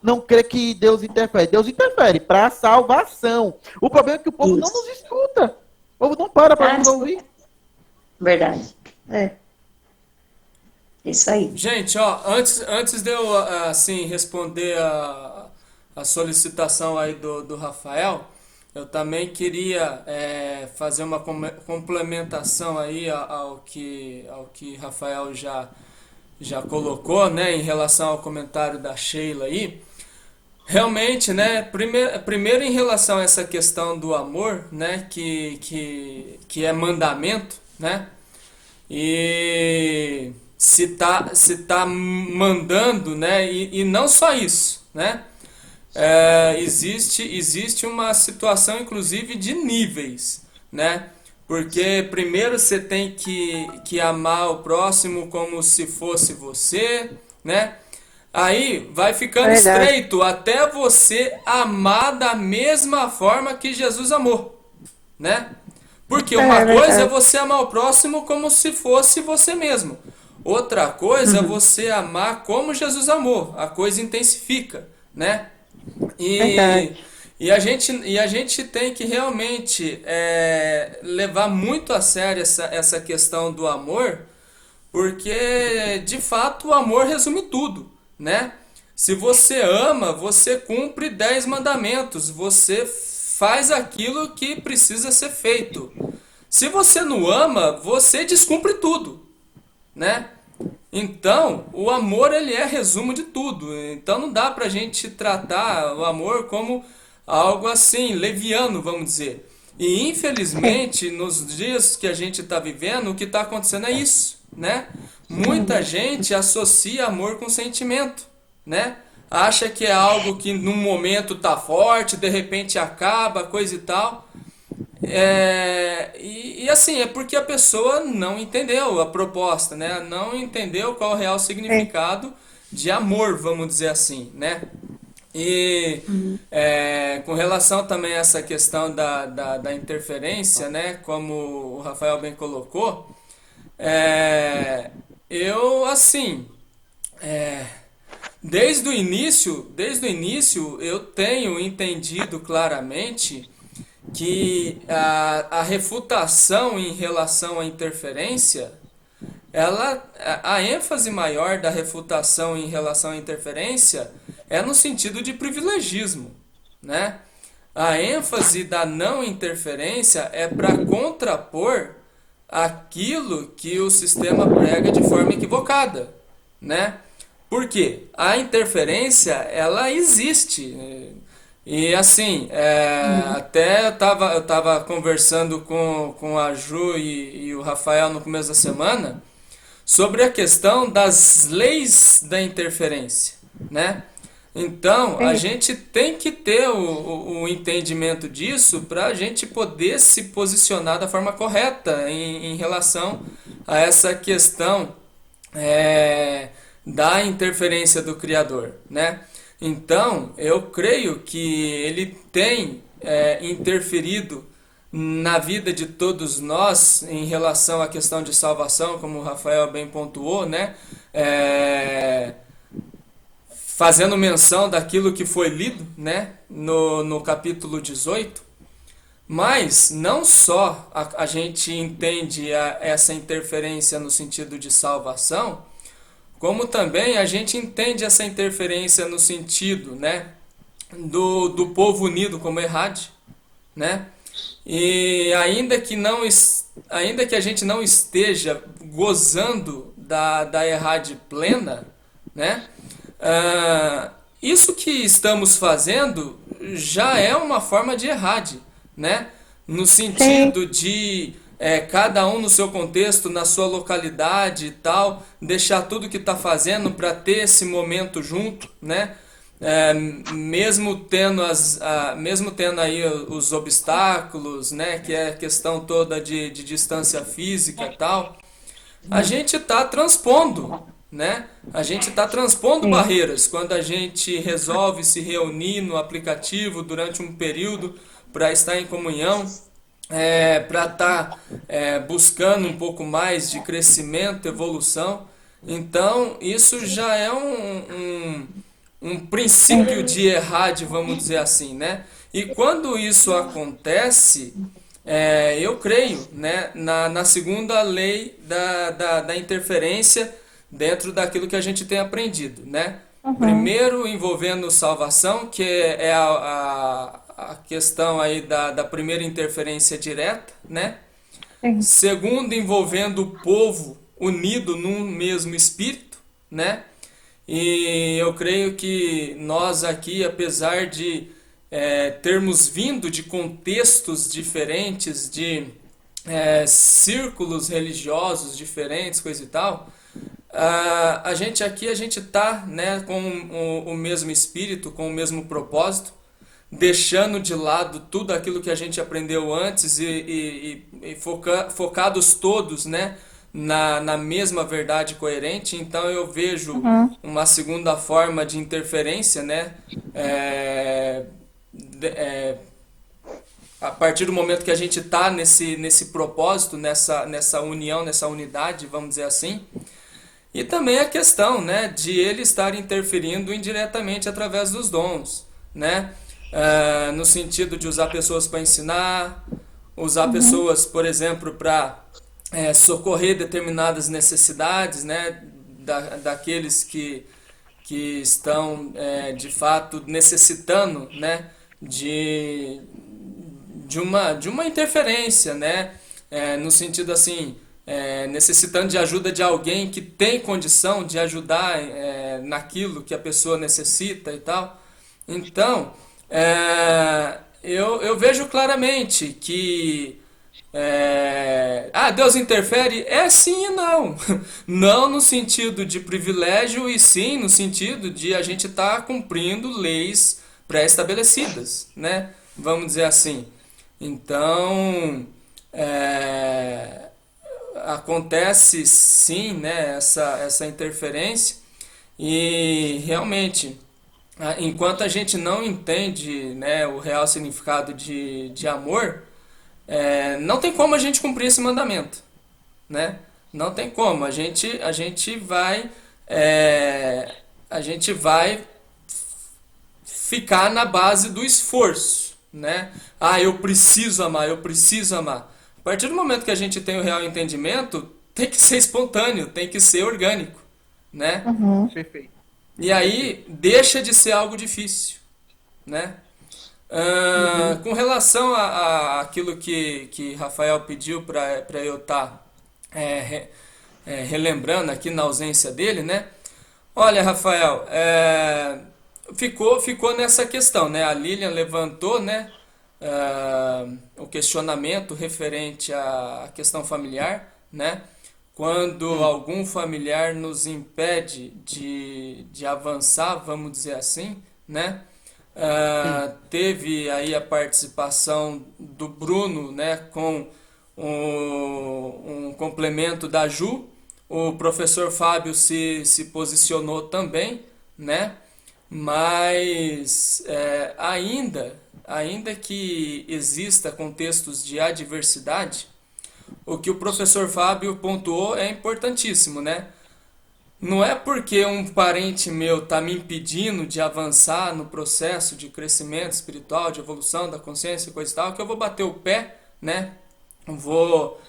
não crê que Deus interfere. Deus interfere para a salvação. O problema é que o povo não nos escuta. O povo não para nos ouvir. Verdade. Isso aí. Gente, ó, antes de eu assim responder a solicitação aí do Rafael, eu também queria fazer uma complementação aí ao que Rafael já colocou, né, em relação ao comentário da Sheila aí. Realmente, né, primeiro em relação a essa questão do amor, né, que é mandamento, né, e se tá mandando, né, e não só isso, né, existe uma situação, inclusive, de níveis, né, porque primeiro você tem que amar o próximo como se fosse você, né, aí vai ficando estreito até você amar da mesma forma que Jesus amou, né, porque uma coisa é você amar o próximo como se fosse você mesmo. Outra coisa é você amar como Jesus amou. A coisa intensifica, né? E a gente tem que realmente levar muito a sério essa questão do amor, porque, de fato, o amor resume tudo, né? Se você ama, você cumpre 10 mandamentos. Você faz aquilo que precisa ser feito. Se você não ama, você descumpre tudo, né? Então, o amor, ele é resumo de tudo. Então, não dá pra gente tratar o amor como algo assim, leviano, vamos dizer. E, infelizmente, nos dias que a gente está vivendo, o que está acontecendo é isso, né? Muita gente associa amor com sentimento, né? Acha que é algo que num momento tá forte, de repente acaba, coisa e tal. E assim, é porque a pessoa não entendeu a proposta, né? Não entendeu qual é o real significado de amor, vamos dizer assim, né? E com relação também a essa questão da interferência, né? Como o Rafael bem colocou, eu assim, desde o início eu tenho entendido claramente que a refutação em relação à interferência, a ênfase maior da refutação em relação à interferência é no sentido de privilegismo, né? A ênfase da não interferência é para contrapor aquilo que o sistema prega de forma equivocada, né? Por quê? A interferência, ela existe. E assim, até eu tava conversando com a Ju e o Rafael no começo da semana sobre a questão das leis da interferência, né? Então, a gente tem que ter o entendimento disso para a gente poder se posicionar da forma correta em relação a essa questão da interferência do Criador, né? Então, eu creio que ele tem interferido na vida de todos nós em relação à questão de salvação, como o Rafael bem pontuou, né? Fazendo menção daquilo que foi lido, né? No capítulo 18. Mas não só a gente entende essa interferência no sentido de salvação, como também a gente entende essa interferência no sentido, né, do povo unido como Errad, né? E ainda que a gente não esteja gozando da Errad plena, né? Isso que estamos fazendo já é uma forma de Errad, né? No sentido de cada um no seu contexto, na sua localidade e tal, deixar tudo que está fazendo para ter esse momento junto, né? Mesmo tendo aí os obstáculos, né? Que é a questão toda de distância física e tal, a gente está transpondo, né? A gente está transpondo barreiras quando a gente resolve se reunir no aplicativo durante um período para estar em comunhão, para estar buscando um pouco mais de crescimento, evolução. Então, isso já é um princípio de Errad, vamos dizer assim, né? E quando isso acontece, eu creio, né, na segunda lei da interferência dentro daquilo que a gente tem aprendido, né? Primeiro, envolvendo salvação, que é a questão aí da primeira interferência direta, né? Segundo, envolvendo o povo unido num mesmo espírito, né? E eu creio que nós aqui, apesar de termos vindo de contextos diferentes, de círculos religiosos diferentes, coisa e tal, a gente está, né, com o mesmo espírito, com o mesmo propósito, deixando de lado tudo aquilo que a gente aprendeu antes e focados todos, né, na mesma verdade coerente. Então eu vejo uma segunda forma de interferência, né, a partir do momento que a gente está nesse propósito, nessa união, nessa unidade, vamos dizer assim. E também a questão, né, de ele estar interferindo indiretamente através dos dons, né? No sentido de usar pessoas para ensinar, usar pessoas, por exemplo, para socorrer determinadas necessidades, né, daqueles que estão, de fato, necessitando, né, de uma interferência, né, no sentido assim, necessitando de ajuda de alguém que tem condição de ajudar naquilo que a pessoa necessita e tal. Então, eu vejo claramente que Deus interfere? Sim e não. Não no sentido de privilégio, e sim no sentido de a gente estar cumprindo leis pré-estabelecidas, né? Vamos dizer assim. Então, acontece sim, né, essa interferência, e realmente, enquanto a gente não entende, né, o real significado de amor, não tem como a gente cumprir esse mandamento, né? Não tem como. A gente vai ficar na base do esforço, né? Eu preciso amar, eu preciso amar. A partir do momento que a gente tem o real entendimento, tem que ser espontâneo, tem que ser orgânico, né? Perfeito. E aí deixa de ser algo difícil, né? Com relação àquilo que Rafael pediu para eu estar relembrando aqui na ausência dele, né? Olha, Rafael, ficou nessa questão, né? A Lilian levantou, né, o questionamento referente à questão familiar, né? Quando algum familiar nos impede de avançar, vamos dizer assim, né? Teve aí a participação do Bruno, né, com um complemento da Ju. O professor Fábio se posicionou também, né? Mas ainda que exista contextos de adversidade, o que o professor Fábio pontuou é importantíssimo, né? Não é porque um parente meu está me impedindo de avançar no processo de crescimento espiritual, de evolução da consciência e coisa e tal, que eu vou bater o pé, né? Vou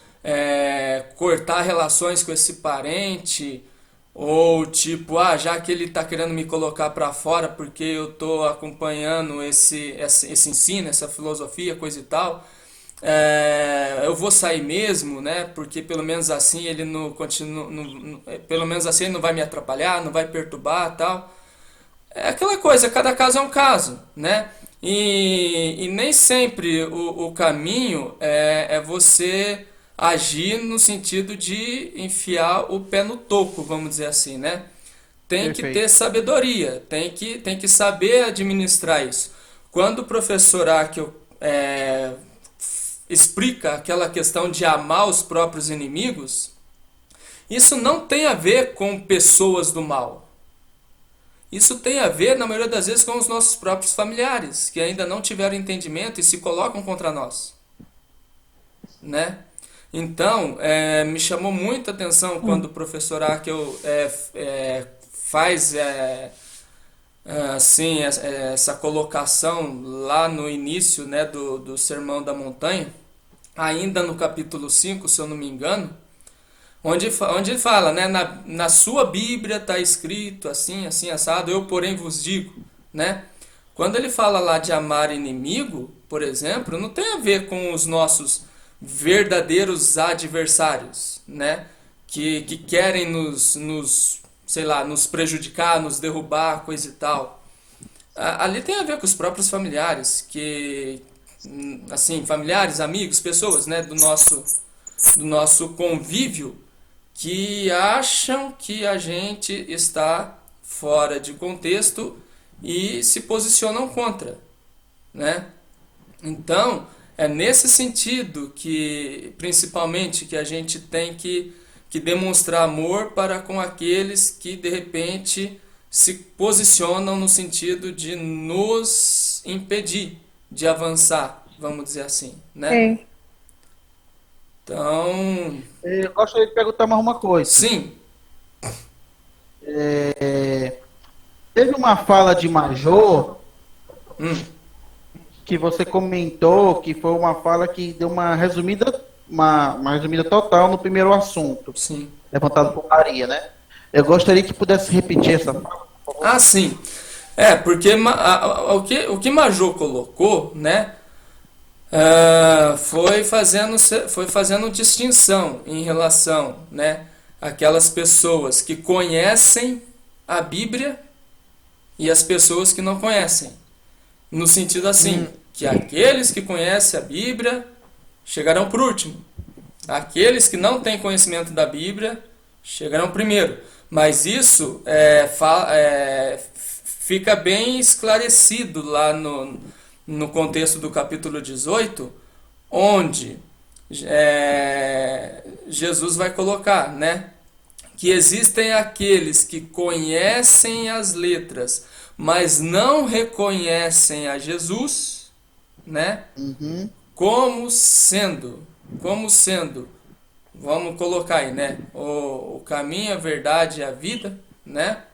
cortar relações com esse parente, ou tipo, já que ele está querendo me colocar para fora porque eu estou acompanhando esse ensino, essa filosofia, coisa e tal, eu vou sair mesmo, né? Porque pelo menos assim ele não continua, pelo menos assim ele não vai me atrapalhar, não vai perturbar, tal. É aquela coisa, cada caso é um caso, né? E nem sempre o caminho é você agir no sentido de enfiar o pé no toco, vamos dizer assim, né? Tem que ter sabedoria, tem que saber administrar isso. Quando o professor Akel explica aquela questão de amar os próprios inimigos, isso não tem a ver com pessoas do mal. Isso tem a ver, na maioria das vezes, com os nossos próprios familiares, que ainda não tiveram entendimento e se colocam contra nós, né? Então, me chamou muita atenção quando o professor Akel faz assim, essa colocação lá no início, né, do Sermão da Montanha, ainda no capítulo 5, se eu não me engano, onde ele fala, né, na sua Bíblia está escrito assim, assim, assado, eu porém vos digo, né? Quando ele fala lá de amar inimigo, por exemplo, não tem a ver com os nossos verdadeiros adversários, né? Que querem sei lá, nos prejudicar, nos derrubar, coisa e tal. Ali tem a ver com os próprios familiares, que, assim, familiares, amigos, pessoas, né, do nosso convívio, que acham que a gente está fora de contexto e se posicionam contra, né? Então, é nesse sentido que, principalmente, que a gente tem que demonstrar amor para com aqueles que, de repente, se posicionam no sentido de nos impedir de avançar, vamos dizer assim, né? Sim. Então... Eu gostaria de perguntar mais uma coisa. Sim. Teve uma fala de Major que você comentou que foi uma fala que deu uma resumida total no primeiro assunto. Sim. Levantado por Maria, né? Eu gostaria que pudesse repetir essa fala. Sim. Porque o que Major colocou, né, foi fazendo distinção em relação, né, àquelas pessoas que conhecem a Bíblia e as pessoas que não conhecem. No sentido assim, que aqueles que conhecem a Bíblia chegarão por último. Aqueles que não têm conhecimento da Bíblia chegarão primeiro. Mas isso fica bem esclarecido lá no contexto do capítulo 18, onde Jesus vai colocar, né, que existem aqueles que conhecem as letras, mas não reconhecem a Jesus, né, como sendo, vamos colocar aí, né, o caminho, a verdade e a vida, né?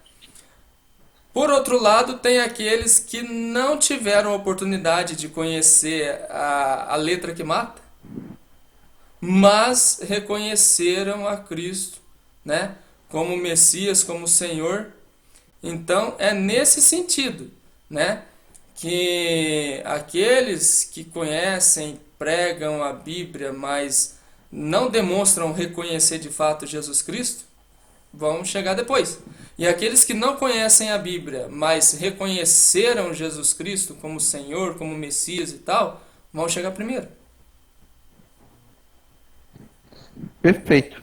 Por outro lado, tem aqueles que não tiveram a oportunidade de conhecer a letra que mata, mas reconheceram a Cristo, né, como Messias, como Senhor. Então, é nesse sentido, né, que aqueles que conhecem, pregam a Bíblia, mas não demonstram reconhecer de fato Jesus Cristo, vão chegar depois. E aqueles que não conhecem a Bíblia, mas reconheceram Jesus Cristo como Senhor, como Messias e tal, vão chegar primeiro. Perfeito.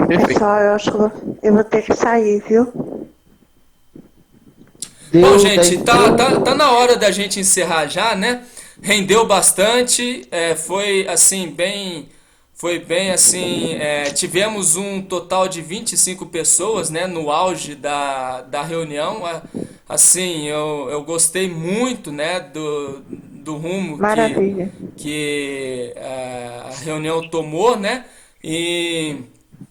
Pessoal, eu acho que eu vou ter que sair, viu? Bom, gente, tá na hora da gente encerrar já, né? Rendeu bastante, foi bem assim, tivemos um total de 25 pessoas, né, no auge da reunião. Assim, eu gostei muito, né, do rumo que a reunião tomou, né? E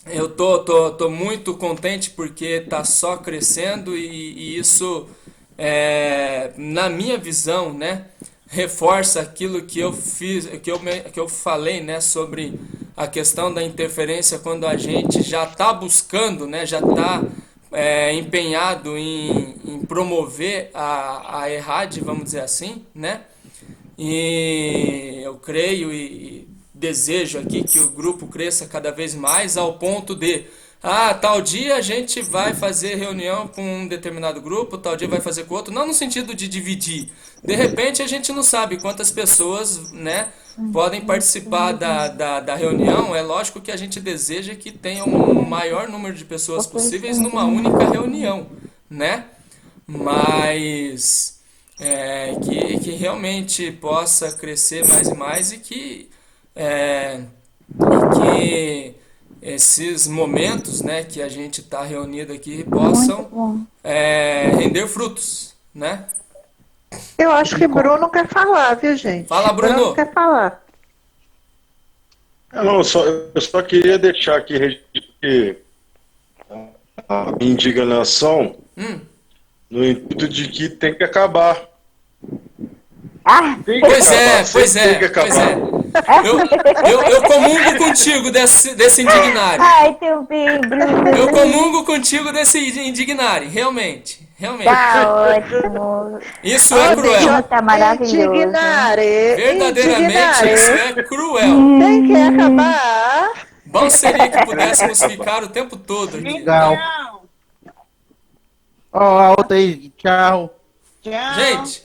eu tô muito contente porque tá só crescendo e isso, na minha visão, né, reforça aquilo que eu fiz, que eu falei, né, sobre a questão da interferência quando a gente já está buscando, né, já está empenhado em promover a ERRAD, vamos dizer assim, né? E eu creio e desejo aqui que o grupo cresça cada vez mais ao ponto de tal dia a gente vai fazer reunião com um determinado grupo, tal dia vai fazer com outro, não no sentido de dividir. De repente a gente não sabe quantas pessoas, né, podem participar da reunião. É lógico que a gente deseja que tenha um maior número de pessoas possíveis numa única reunião, né? Mas que realmente possa crescer mais e mais e que esses momentos, né, que a gente está reunido aqui possam render frutos, né? Eu acho que Bruno quer falar, viu, gente? Fala, Bruno. Quer falar. Não, eu só queria deixar aqui registrar a minha indignação no intuito de que tem que acabar. Pois é. Eu comungo contigo desse indignário. Ai, teu bem, Bruno. Eu comungo contigo desse indignário, realmente. Tá ótimo. Isso é cruel. Tá maravilhoso. Verdadeiramente, isso é cruel. Tem que acabar. Bom seria que pudéssemos ficar o tempo todo aqui. Legal. Ó, a outra aí. Tchau. Gente,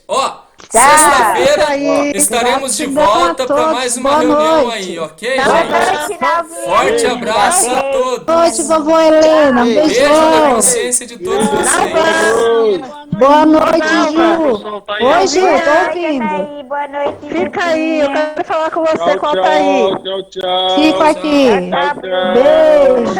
sexta-feira estaremos de volta para mais uma reunião aí, ok, gente? Forte abraço a todos. Boa noite, vovó Helena. Um Beijo na beijão. consciência de todos vocês. Boa noite, Ju. Oi, Ju, tô ouvindo. Boa noite. Fica aí, eu quero falar com você com a Thaís. Tchau. Fico aqui. Beijo.